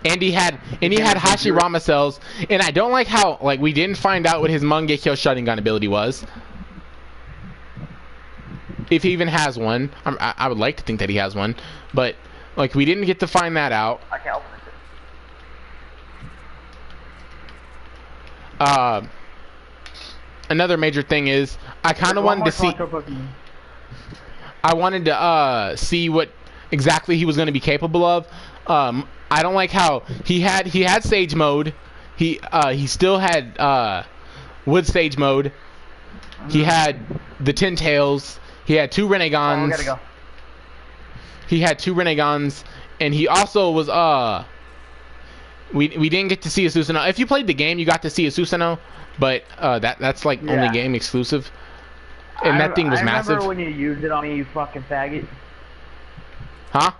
And he had Hashirama cells, and I don't like how, like, we didn't find out what his Mangekyo Sharingan ability was. If he even has one. I would like to think that he has one, but, like, we didn't get to find that out. I can't open it. Another major thing is I kind of wanted to see. I wanted to see what exactly he was going to be capable of. I don't like how he had Sage mode. He still had Wood Sage mode. He had the Ten Tails. He had 2 Renegons. Oh, we gotta go. He had 2 Renegons, and he also was we didn't get to see a Susanoo. If you played the game, you got to see a Susanoo, but that's like only game exclusive. And that thing was massive. I remember when you used it on me, you fucking faggot. Huh?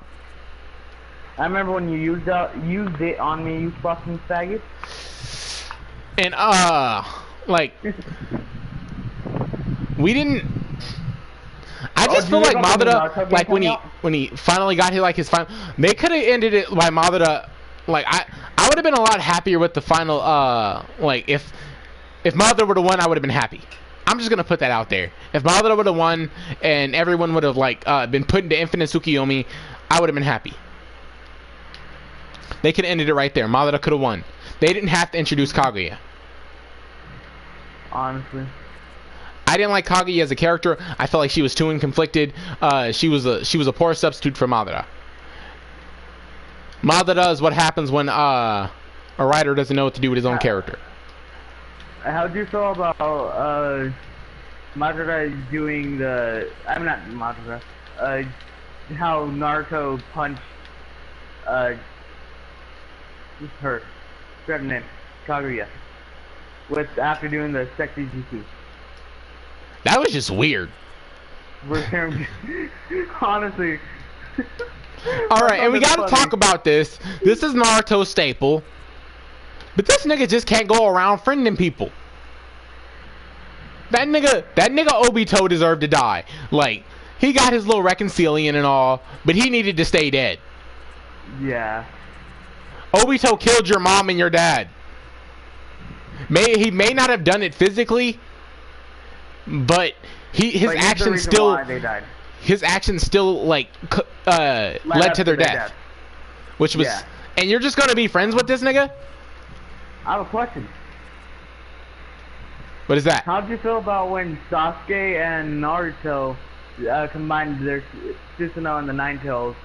I remember when you used it on me, you fucking faggot. And like we didn't. I just feel like Madara, like when he finally got his final, they could have ended it by Madara. Like I would have been a lot happier with the final. Like if Madara would have won, I would have been happy. I'm just gonna put that out there. If Madara would have won and everyone would have like been put into Infinite Tsukiyomi, I would have been happy. They could have ended it right there. Madara could have won. They didn't have to introduce Kaguya. Honestly, I didn't like Kaguya as a character. I felt like she was too conflicted. She was a poor substitute for Madara. Madara is what happens when a writer doesn't know what to do with his own character. How do you feel about Madara doing the? I'm not Madara. How Naruto punched her. Grab her name, Kaguya. With after doing the sexy jutsu. That was just weird. Honestly. Alright, and we gotta talk about this. This is Naruto's staple. But this nigga just can't go around friending people. That nigga Obito deserved to die. Like, he got his little reconciliation and all, but he needed to stay dead. Yeah. Obito killed your mom and your dad. He may not have done it physically, but his actions still like led to their death. Which was and you're just gonna be friends with this nigga? I have a question. What is that? How did you feel about when Sasuke and Naruto combined their Susanoo and the Nine Tails,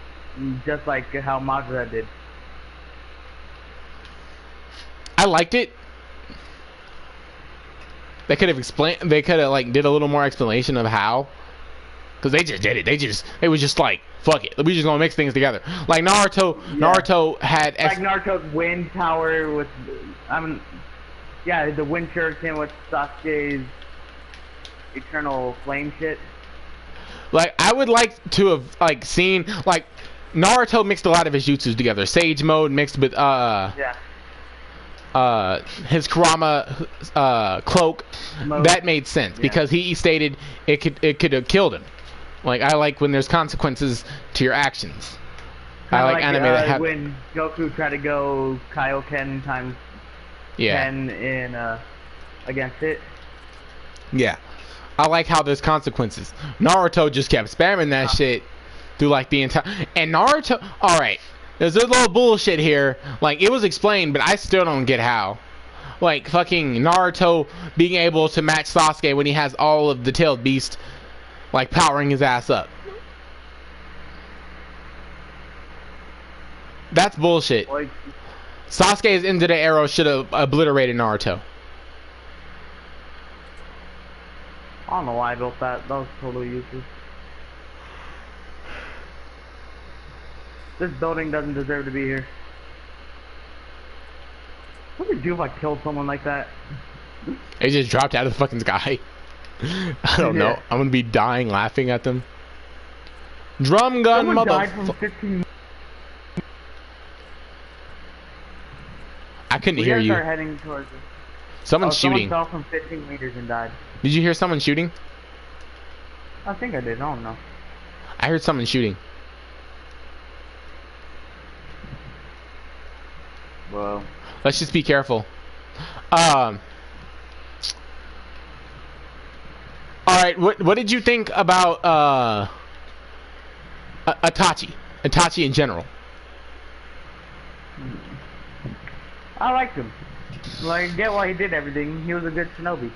just like how Madara did? I liked it. They could have explained. They could have like did a little more explanation of how, because they just did it. It was just like fuck it. We just gonna mix things together. Like Naruto. Yeah. Naruto had like Naruto's wind power with, the wind shuriken with Sasuke's eternal flame shit. Like I would like to have like seen like Naruto mixed a lot of his jutsus together. Sage mode mixed with his Kurama cloak mode. That made sense because he stated it could have killed him. Like I like when there's consequences to your actions. I like anime that have when Goku tried to go Kaioken times 10 in against it. Yeah, I like how there's consequences. Naruto just kept spamming that shit through like the entire. And Naruto, all right. There's a little bullshit here. Like, it was explained, but I still don't get how. Like, fucking Naruto being able to match Sasuke when he has all of the tailed beast, like, powering his ass up. That's bullshit. Like, Sasuke's into the arrow should have obliterated Naruto. I don't know why I built that. That was totally useless. This building doesn't deserve to be here. What would you do if I killed someone like that? They just dropped out of the fucking sky. I don't know. I'm gonna be dying laughing at them. Drum gun, motherfucker. I couldn't hear you. Heading towards it. Someone's shooting. Someone fell from 15 meters and died. Did you hear someone shooting? I think I did. I don't know. I heard someone shooting. Whoa. Let's just be careful. Alright, what did you think about Itachi? Itachi in general. I liked him. Like, I get why he did everything. He was a good shinobi.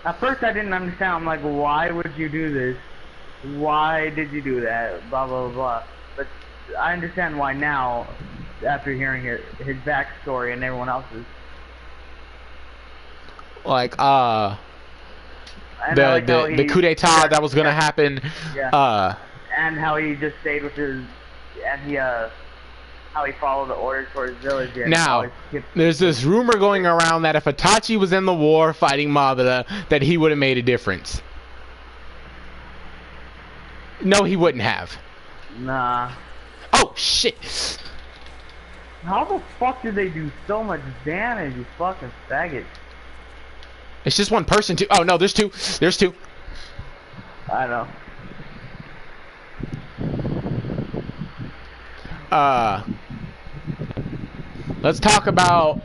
At first I didn't understand. I'm like, why would you do this? why did you do that? Blah blah blah. But I understand why now, after hearing his backstory and everyone else's. Like And I like how the coup d'état that was gonna happen. Yeah. And how he just stayed with his, and he how he followed the orders for his village. And Now, there's this rumor going around that if Itachi was in the war fighting Madara, that he would have made a difference. No, he wouldn't have. Nah. Oh shit! How the fuck did they do so much damage, you fucking faggot? It's just one person too. Oh no, there's two. There's two. I know. Let's talk about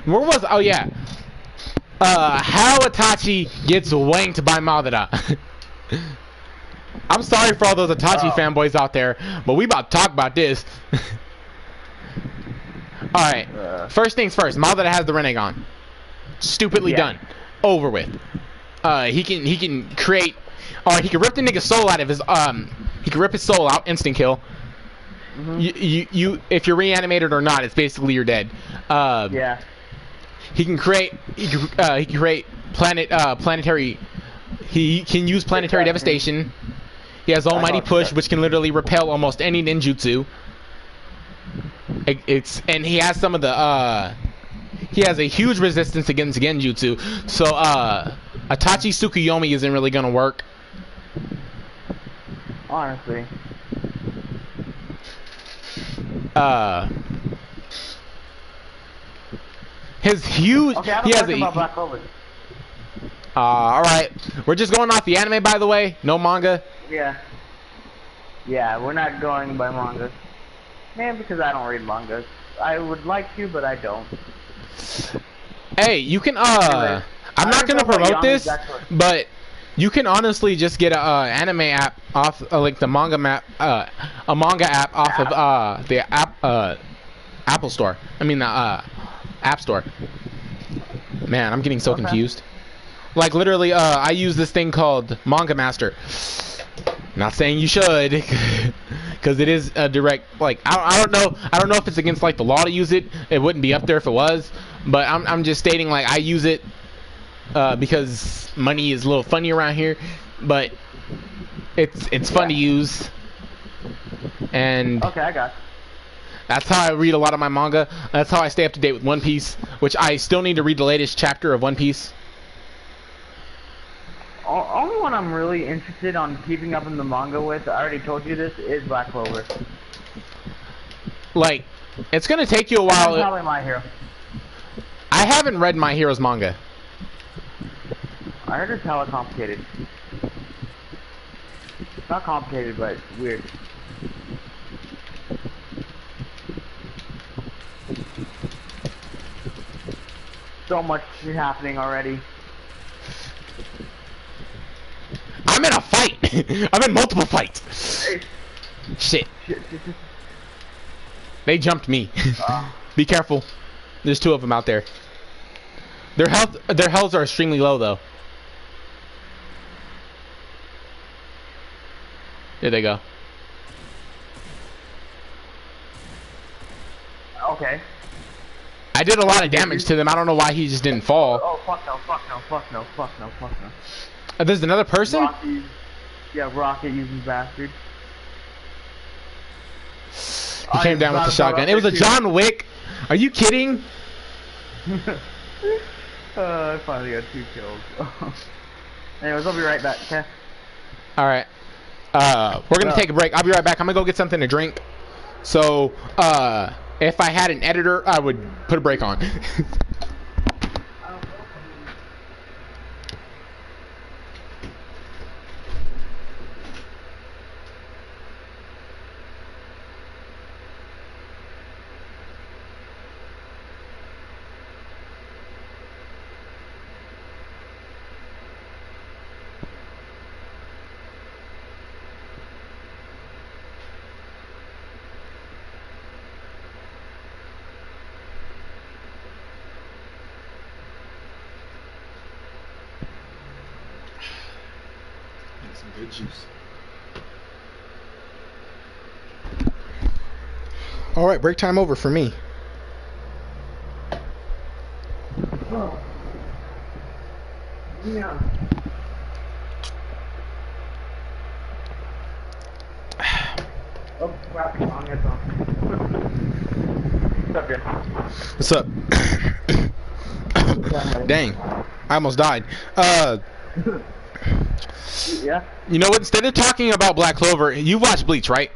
where was? Oh yeah. How Itachi gets wanked by Madara. I'm sorry for all those Itachi fanboys out there, but we about to talk about this. Alright, first things first, Madara has the Rinnegan. Stupidly done. Over with. He can create, or he can rip the nigga's soul out of his, he can rip his soul out, instant kill. You if you're reanimated or not, it's basically you're dead. Yeah. He can create, planetary, he can use planetary devastation. He has Almighty Push, which can literally repel almost any ninjutsu. And he has some of the he has a huge resistance against genjutsu. So Itachi Tsukuyomi isn't really gonna work. Honestly. His huge. Okay, he has a. about Black Clover. All right, we're just going off the anime, by the way. No manga. Yeah. Yeah, we're not going by manga. Man, because I don't read mangas. I would like to, but I don't. Hey, you can I'm not gonna promote this, but you can honestly just get a anime app off like the manga map, a manga app off of the Apple Store. I mean the App Store. Man, I'm getting so confused. Like literally, I use this thing called Manga Master. Not saying you should, because it is a direct. Like I don't know if it's against like the law to use it. It wouldn't be up there if it was. But I'm just stating like I use it because money is a little funny around here. But it's fun to use. And okay, I got. That's how I read a lot of my manga. That's how I stay up to date with One Piece, which I still need to read the latest chapter of One Piece. Only one I'm really interested on keeping up in the manga with, I already told you this, is Black Clover. Like, it's gonna take you a while. Probably My Hero. I haven't read My Hero's manga. I heard it's hella complicated. Not complicated, but weird. So much shit happening already. I'm in a fight. I'm in multiple fights. Shit. They jumped me. Be careful. There's two of them out there. Their healths are extremely low though. There they go. Okay. I did a lot of damage to them. I don't know why he just didn't fall. Oh fuck no, fuck no, fuck no, fuck no, fuck no. There's another person? Rocky, yeah, Rocket using bastard. He came down with the shotgun. It was a John Wick. Are you kidding? I finally got 2 kills. Anyways, I'll be right back, okay? Alright. We're gonna take a break. I'll be right back. I'm gonna go get something to drink. So, if I had an editor, I would put a break on. some good juice. All right, break time over for me. Yeah. Oh crap! Wrong headphone. What's up, Jen? What's up? Dang, I almost died. Yeah. You know what? Instead of talking about Black Clover, you watched Bleach, right?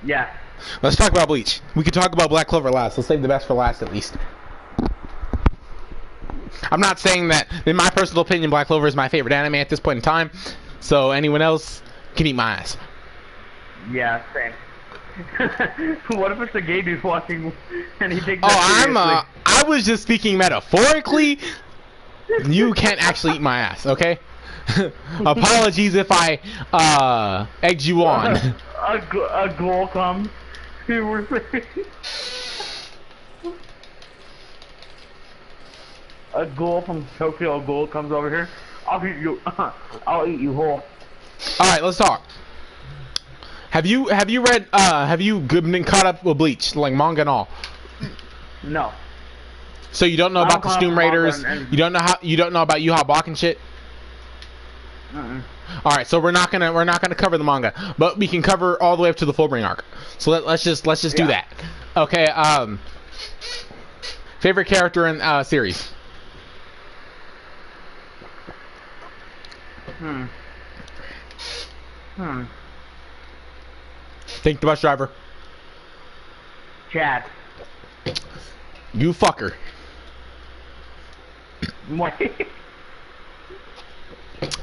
Yeah. Let's talk about Bleach. We could talk about Black Clover last. Let's save the best for last, at least. I'm not saying that, in my personal opinion, Black Clover is my favorite anime at this point in time. So anyone else can eat my ass. Yeah, same. What if it's a gay dude watching and he takes Oh, that seriously? I was just speaking metaphorically. You can't actually eat my ass, okay? Apologies if I egged you on. A ghoul comes. A ghoul from Tokyo, a ghoul comes over here. I'll eat you. I'll eat you whole. All right, let's talk. Have you read have you been caught up with Bleach, like manga and all? No. So you don't know about the Stoom Raiders? You don't know about Yuha Bach and shit? All right, so we're not gonna cover the manga, but we can cover all the way up to the Fullbring arc. So let's just do that. Okay. Favorite character in series? Think the bus driver. Chad. You fucker. What?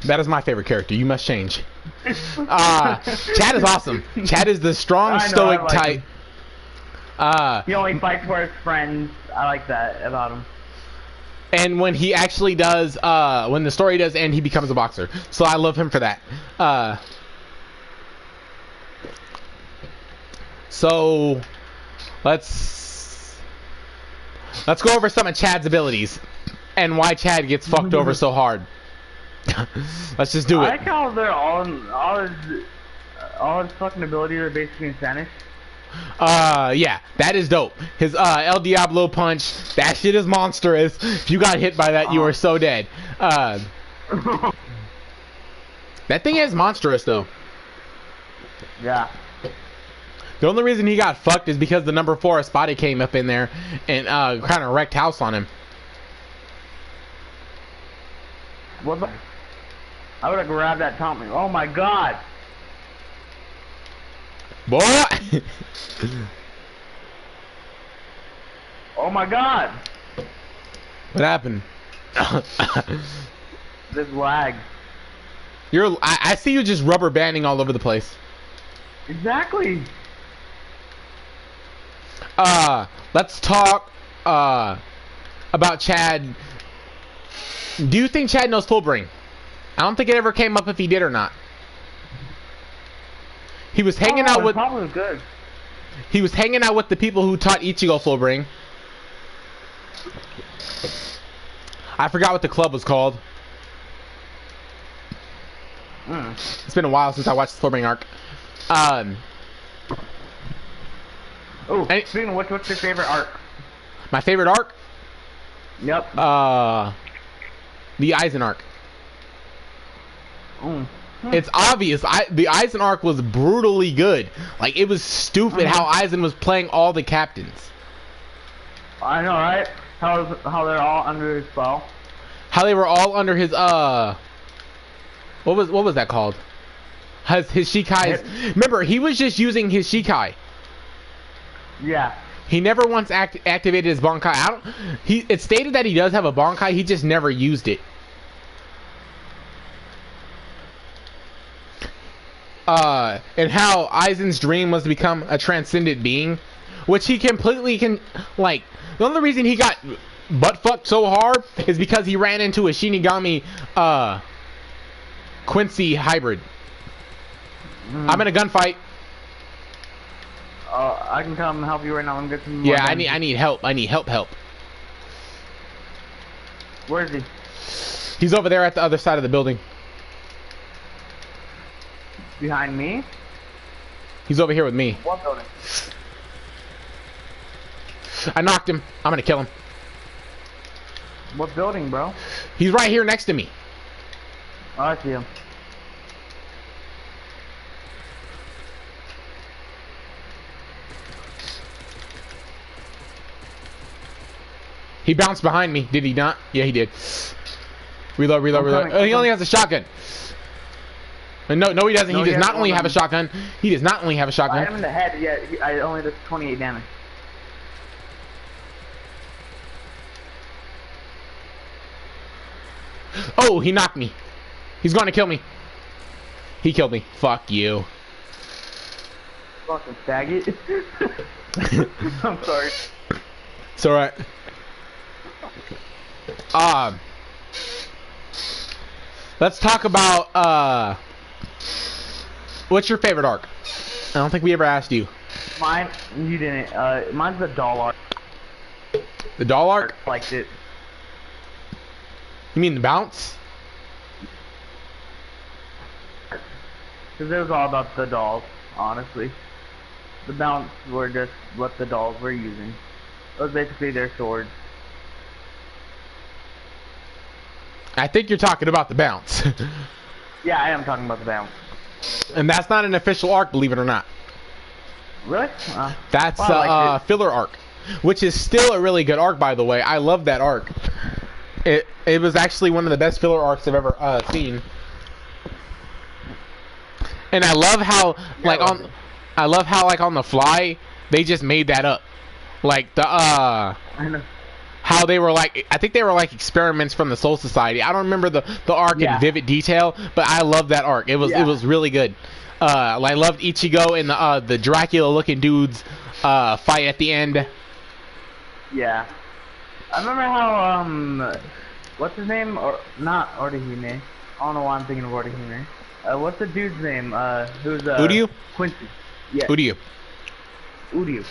That is my favorite character. You must change. Chad is awesome. Chad is the strong, stoic like type. He only fights for his friends. I like that about him. And when he actually does, when the story does end, he becomes a boxer. So I love him for that. So let's go over some of Chad's abilities and why Chad gets fucked over so hard. Let's just do it. I like how they're all his fucking abilities are basically in Spanish. Yeah, that is dope. His El Diablo punch, that shit is monstrous. If you got hit by that, you are so dead. That thing is monstrous though. Yeah. The only reason he got fucked is because the number 4 Espada came up in there and kind of wrecked house on him. What the? I would have grabbed that Tommy. Oh my god! Boy! Oh my god! What happened? This lag. I see you just rubber banding all over the place. Exactly. Let's talk about Chad. Do you think Chad knows Fullbring? I don't think it ever came up if he did or not. He was hanging out with. Probably good. He was hanging out with the people who taught Ichigo Fullbring. I forgot what the club was called. It's been a while since I watched the Fullbring arc. Oh, speaking of which, what's your favorite arc? My favorite arc? Yep. The Aizen arc. It's obvious. The Aizen arc was brutally good. Like, it was stupid how Aizen was playing all the captains. I know, right? How they're all under his spell. How they were all under his what was that called? His Shikai's. Remember, he was just using his Shikai. Yeah. He never once activated his Bankai. It stated that he does have a Bankai, he just never used it. And how Aizen's dream was to become a transcendent being, which he completely can, like, the only reason he got butt fucked so hard is because he ran into a Shinigami, Quincy hybrid. I'm in a gunfight. I can come help you right now and get some. Yeah, I need help. I need help. Where is he? He's over there at the other side of the building. Behind me? He's over here with me. What building? I knocked him. I'm gonna kill him. What building, bro? He's right here next to me. Oh, I see him. He bounced behind me. Did he not? Yeah, he did. Reload, reload, reload. Oh, he only has a shotgun. No, he doesn't. No, he he does has not only one have a on- shotgun. He does not only have a I shotgun. hit him in the head, yeah, I only did 28 damage. Oh, he knocked me. He's going to kill me. He killed me. Fuck you. Fucking faggot. I'm sorry. It's alright. Let's talk about, what's your favorite arc? I don't think we ever asked you. Mine, you didn't, mine's the doll arc. The doll arc? Liked it. You mean the bounce? Because it was all about the dolls, honestly. The bounce were just what the dolls were using. It was basically their swords. I think you're talking about the bounce. Yeah, I am talking about the bounce. And that's not an official arc, believe it or not. Really? That's well, I liked it. filler arc, which is still a really good arc, by the way. I love that arc. It was actually one of the best filler arcs I've ever seen. And I love how on the fly they just made that up. Like the I know. how they were like, I think they were like experiments from the Soul Society. I don't remember the arc in vivid detail, but I love that arc. It was really good. I loved Ichigo and the Dracula looking dudes fight at the end. Yeah. I remember how, what's his name? Or not Orihime. I don't know why I'm thinking of Orihime. What's the dude's name? Who's, Uryu? Quincy. Yeah. Uryu. Uryu.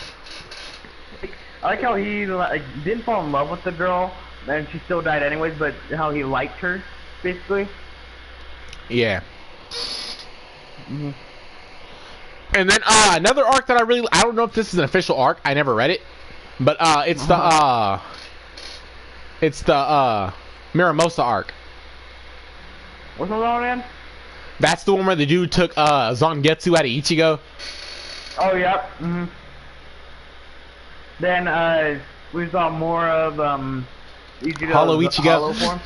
I like how he, like, didn't fall in love with the girl, and she still died anyways, but how he liked her, basically. Yeah. Mm-hmm. And then another arc that I don't know if this is an official arc. I never read it, but it's the Miramosa arc. What's the one again? That's the one where the dude took Zangetsu out of Ichigo. Oh, yep. Mm-hmm. Then we saw more of Ichigo's Hollow Ichigo. hollow form.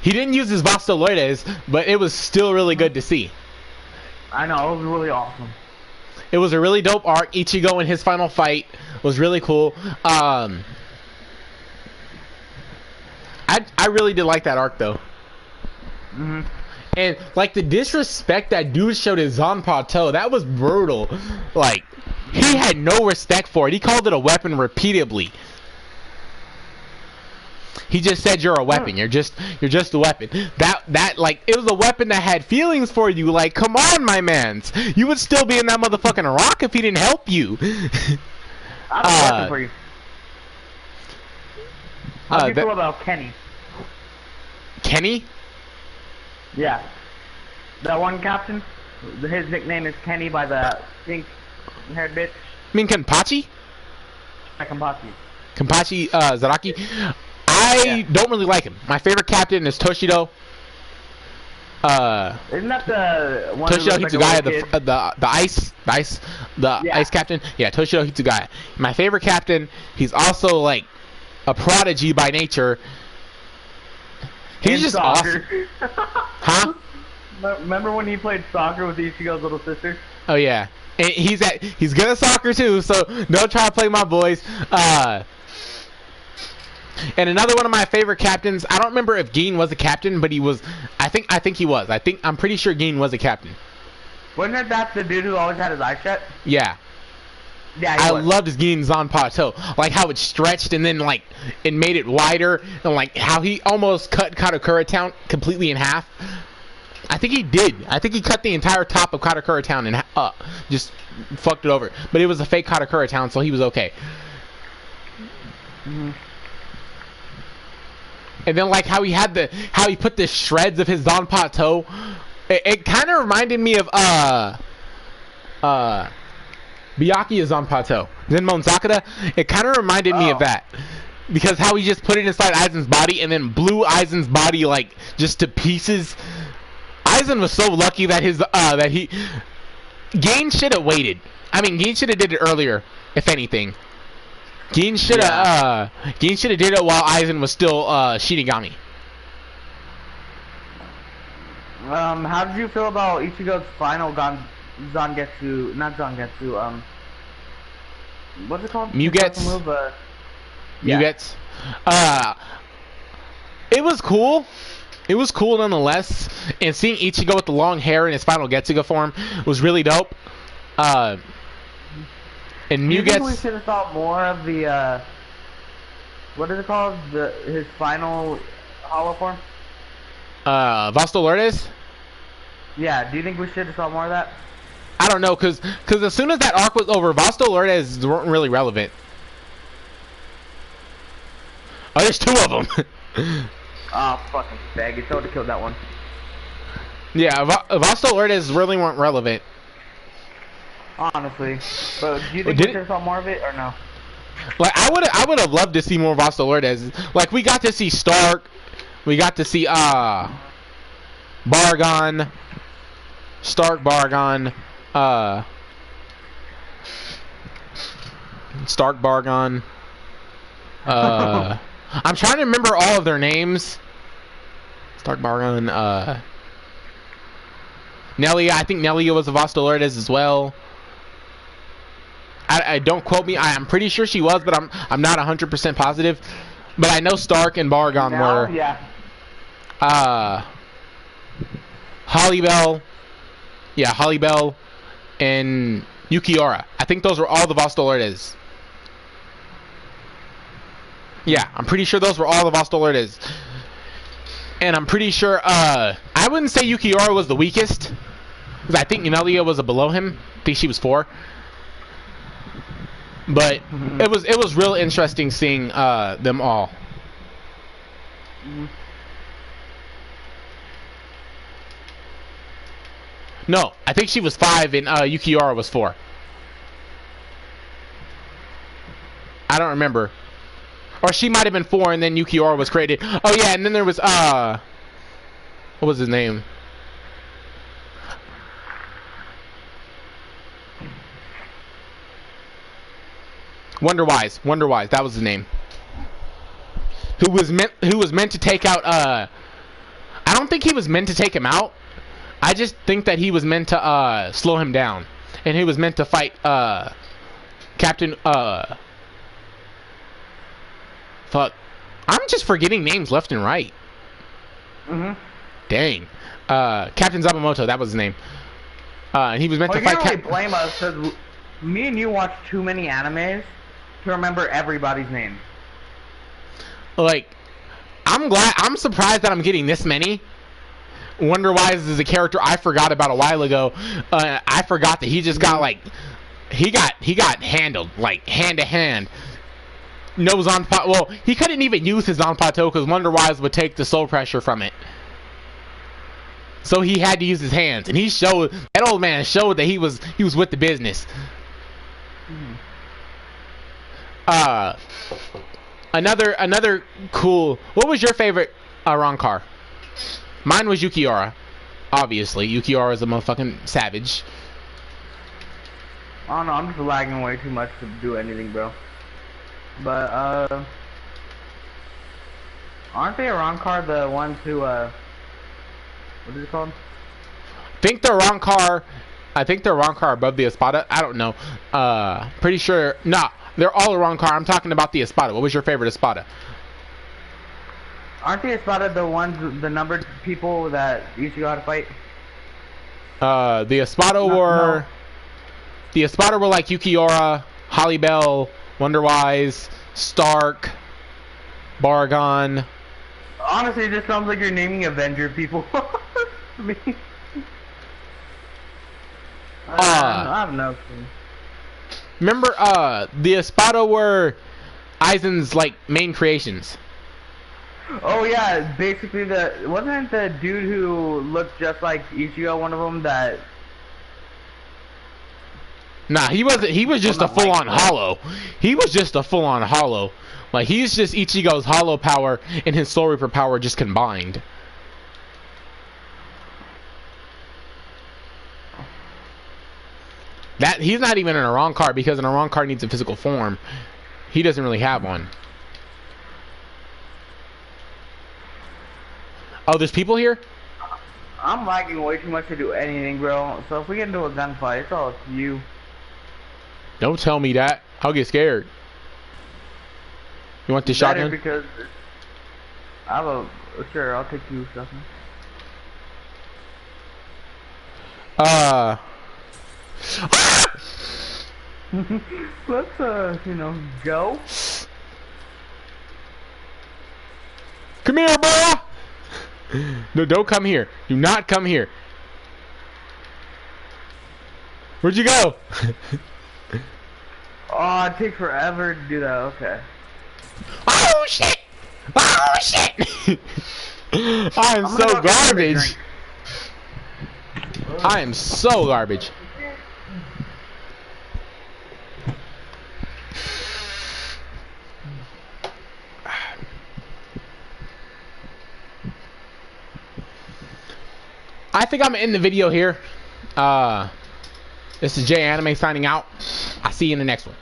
He didn't use his Bastoides, but it was still really good to see. I know, it was really awesome. It was a really dope arc. Ichigo in his final fight was really cool. I really did like that arc though. Mm-hmm. And like the disrespect that dude showed his Zanpakuto, that was brutal. Like he had no respect for it. He called it a weapon repeatedly. He just said you're a weapon. You're just a weapon. That like it was a weapon that had feelings for you. Like, come on, my mans. You would still be in that motherfucking rock if he didn't help you. I'm working for you. How do you feel about Kenny? Kenny? Yeah. That one captain? His nickname is Kenny by the pink-haired bitch. You mean Kenpachi? Kenpachi. Kenpachi Zaraki? I don't really like him. My favorite captain is Toshido. Isn't that the one who Toshido looks like a little kid? the ice captain. Yeah, Toshido Hitsugaya. My favorite captain. He's also like a prodigy by nature. He's just awesome. Huh? Remember when he played soccer with Ichigo's little sister? Oh yeah, and he's good at soccer too. So don't try to play my boys. And another one of my favorite captains. I don't remember if Gin was a captain, but he was. I think he was. I'm pretty sure Gin was a captain. Wasn't that the dude who always had his eyes shut? Yeah. Yeah, I loved his Gin Zanpakuto. Like how it stretched and then like it made it wider, and like how he almost cut Katakura Town completely in half. I think he did. I think he cut the entire top of Katakura Town and just fucked it over. But it was a fake Katakura Town, so he was okay. Mm-hmm. And then like how he put the shreds of his Zanpakuto It kind of reminded me of Byakuya Zanpato. Zenmon Sakura. It kind of reminded me of that. Because how he just put it inside Aizen's body and then blew Aizen's body like just to pieces. Aizen was so lucky that Gain should have waited. I mean, Gain should have did it earlier, if anything. Gain should have did it while Aizen was still Shinigami. How did you feel about Ichigo's final Zangetsu? Not Zangetsu. What's it called? Mugetsu. Move, Mugetsu. It was cool. It was cool nonetheless. And seeing Ichigo with the long hair in his final Getsuga form was really dope. And Do you think we Mugetsu. should have saw more of the what is it called? His final hollow form? Vasto Lourdes? Yeah. Do you think we should have saw more of that? I don't know, cause as soon as that arc was over, Vasto Lourdes weren't really relevant. Oh, there's two of them. Oh, fucking bag. It's would have killed that one. Yeah, Vasto Lourdes really weren't relevant. Honestly. But do you think we should have saw more of it or no? Like I would have loved to see more Vasto Lourdes. Like we got to see Stark, we got to see Bargon, Stark, Bargon, Stark, Bargon. I'm trying to remember all of their names. Stark, Bargon, Nelia. I think Nelia was a Vasto Lourdes as well. I don't quote me. I'm pretty sure she was, but I'm not 100% positive. But I know Stark and Bargon were. Yeah. Hollybell. Yeah, Hollybell and Yukiora. I think those were all the Vasto Lourdes. Yeah, I'm pretty sure those were all the Vasto Lourdes. And I'm pretty sure I wouldn't say Yukiora was the weakest, because I think Nelia was below him. I think she was 4. But it was real interesting seeing them all. No, I think she was 5 and Yukiora was 4. I don't remember. Or she might have been 4 and then Yukiora was created. Oh yeah, and then there was what was his name? Wonderwise, that was his name. Who was meant to take out I don't think he was meant to take him out. I just think that he was meant to slow him down. And he was meant to fight Captain fuck. I'm just forgetting names left and right. Dang. Captain Zabamoto, that was his name. And he was meant to fight You can't really blame us, because me and you watch too many animes to remember everybody's name. Like, I'm surprised that I'm getting this many. Wonderwise is a character I forgot about a while ago. I forgot that he just got like, he got handled like hand to hand. No Zanpato. Well, he couldn't even use his Zanpato because Wonderwise would take the soul pressure from it. So he had to use his hands, and that old man showed that he was with the business. Another cool. What was your favorite Rankar? Mine was Yukiora. Obviously, Yukiora is a motherfucking savage. I don't know, I'm just lagging way too much to do anything, bro. But, aren't they a Rankar the ones who, what is it called? I think they're Rankar above the Espada. I don't know. Pretty sure. Nah, they're all a Rankar. I'm talking about the Espada. What was your favorite Espada? Aren't the Espada the ones, the numbered people that Ichigo had to fight? The Espada were... No. The Espada were like Yukiora, Hollybell, Wonderwise, Stark, Bargon. Honestly, it just sounds like you're naming Avenger people. Me. I have no clue. Remember, the Espada were Aizen's, like, main creations. Oh yeah, basically wasn't the dude who looked just like Ichigo one of them that? Nah, he wasn't. He was just a full-on hollow. He was just a full-on hollow. Like he's just Ichigo's hollow power and his Soul Reaper power just combined. That he's not even in a wrong card because an wrong card needs a physical form. He doesn't really have one. Oh, there's people here? I'm lagging way too much to do anything, bro. So if we get into a gunfight, it's all up to you. Don't tell me that. I'll get scared. You want the shotgun? Because I have a sure. I'll take you shotgun. Let's you know, go. Come here, boy. No, don't come here. Do not come here. Where'd you go? Oh, it takes forever to do that. Okay. Oh shit! Oh shit! I am so garbage. I am so garbage. I think I'm gonna end the video here. This is Jayanime signing out. I'll see you in the next one.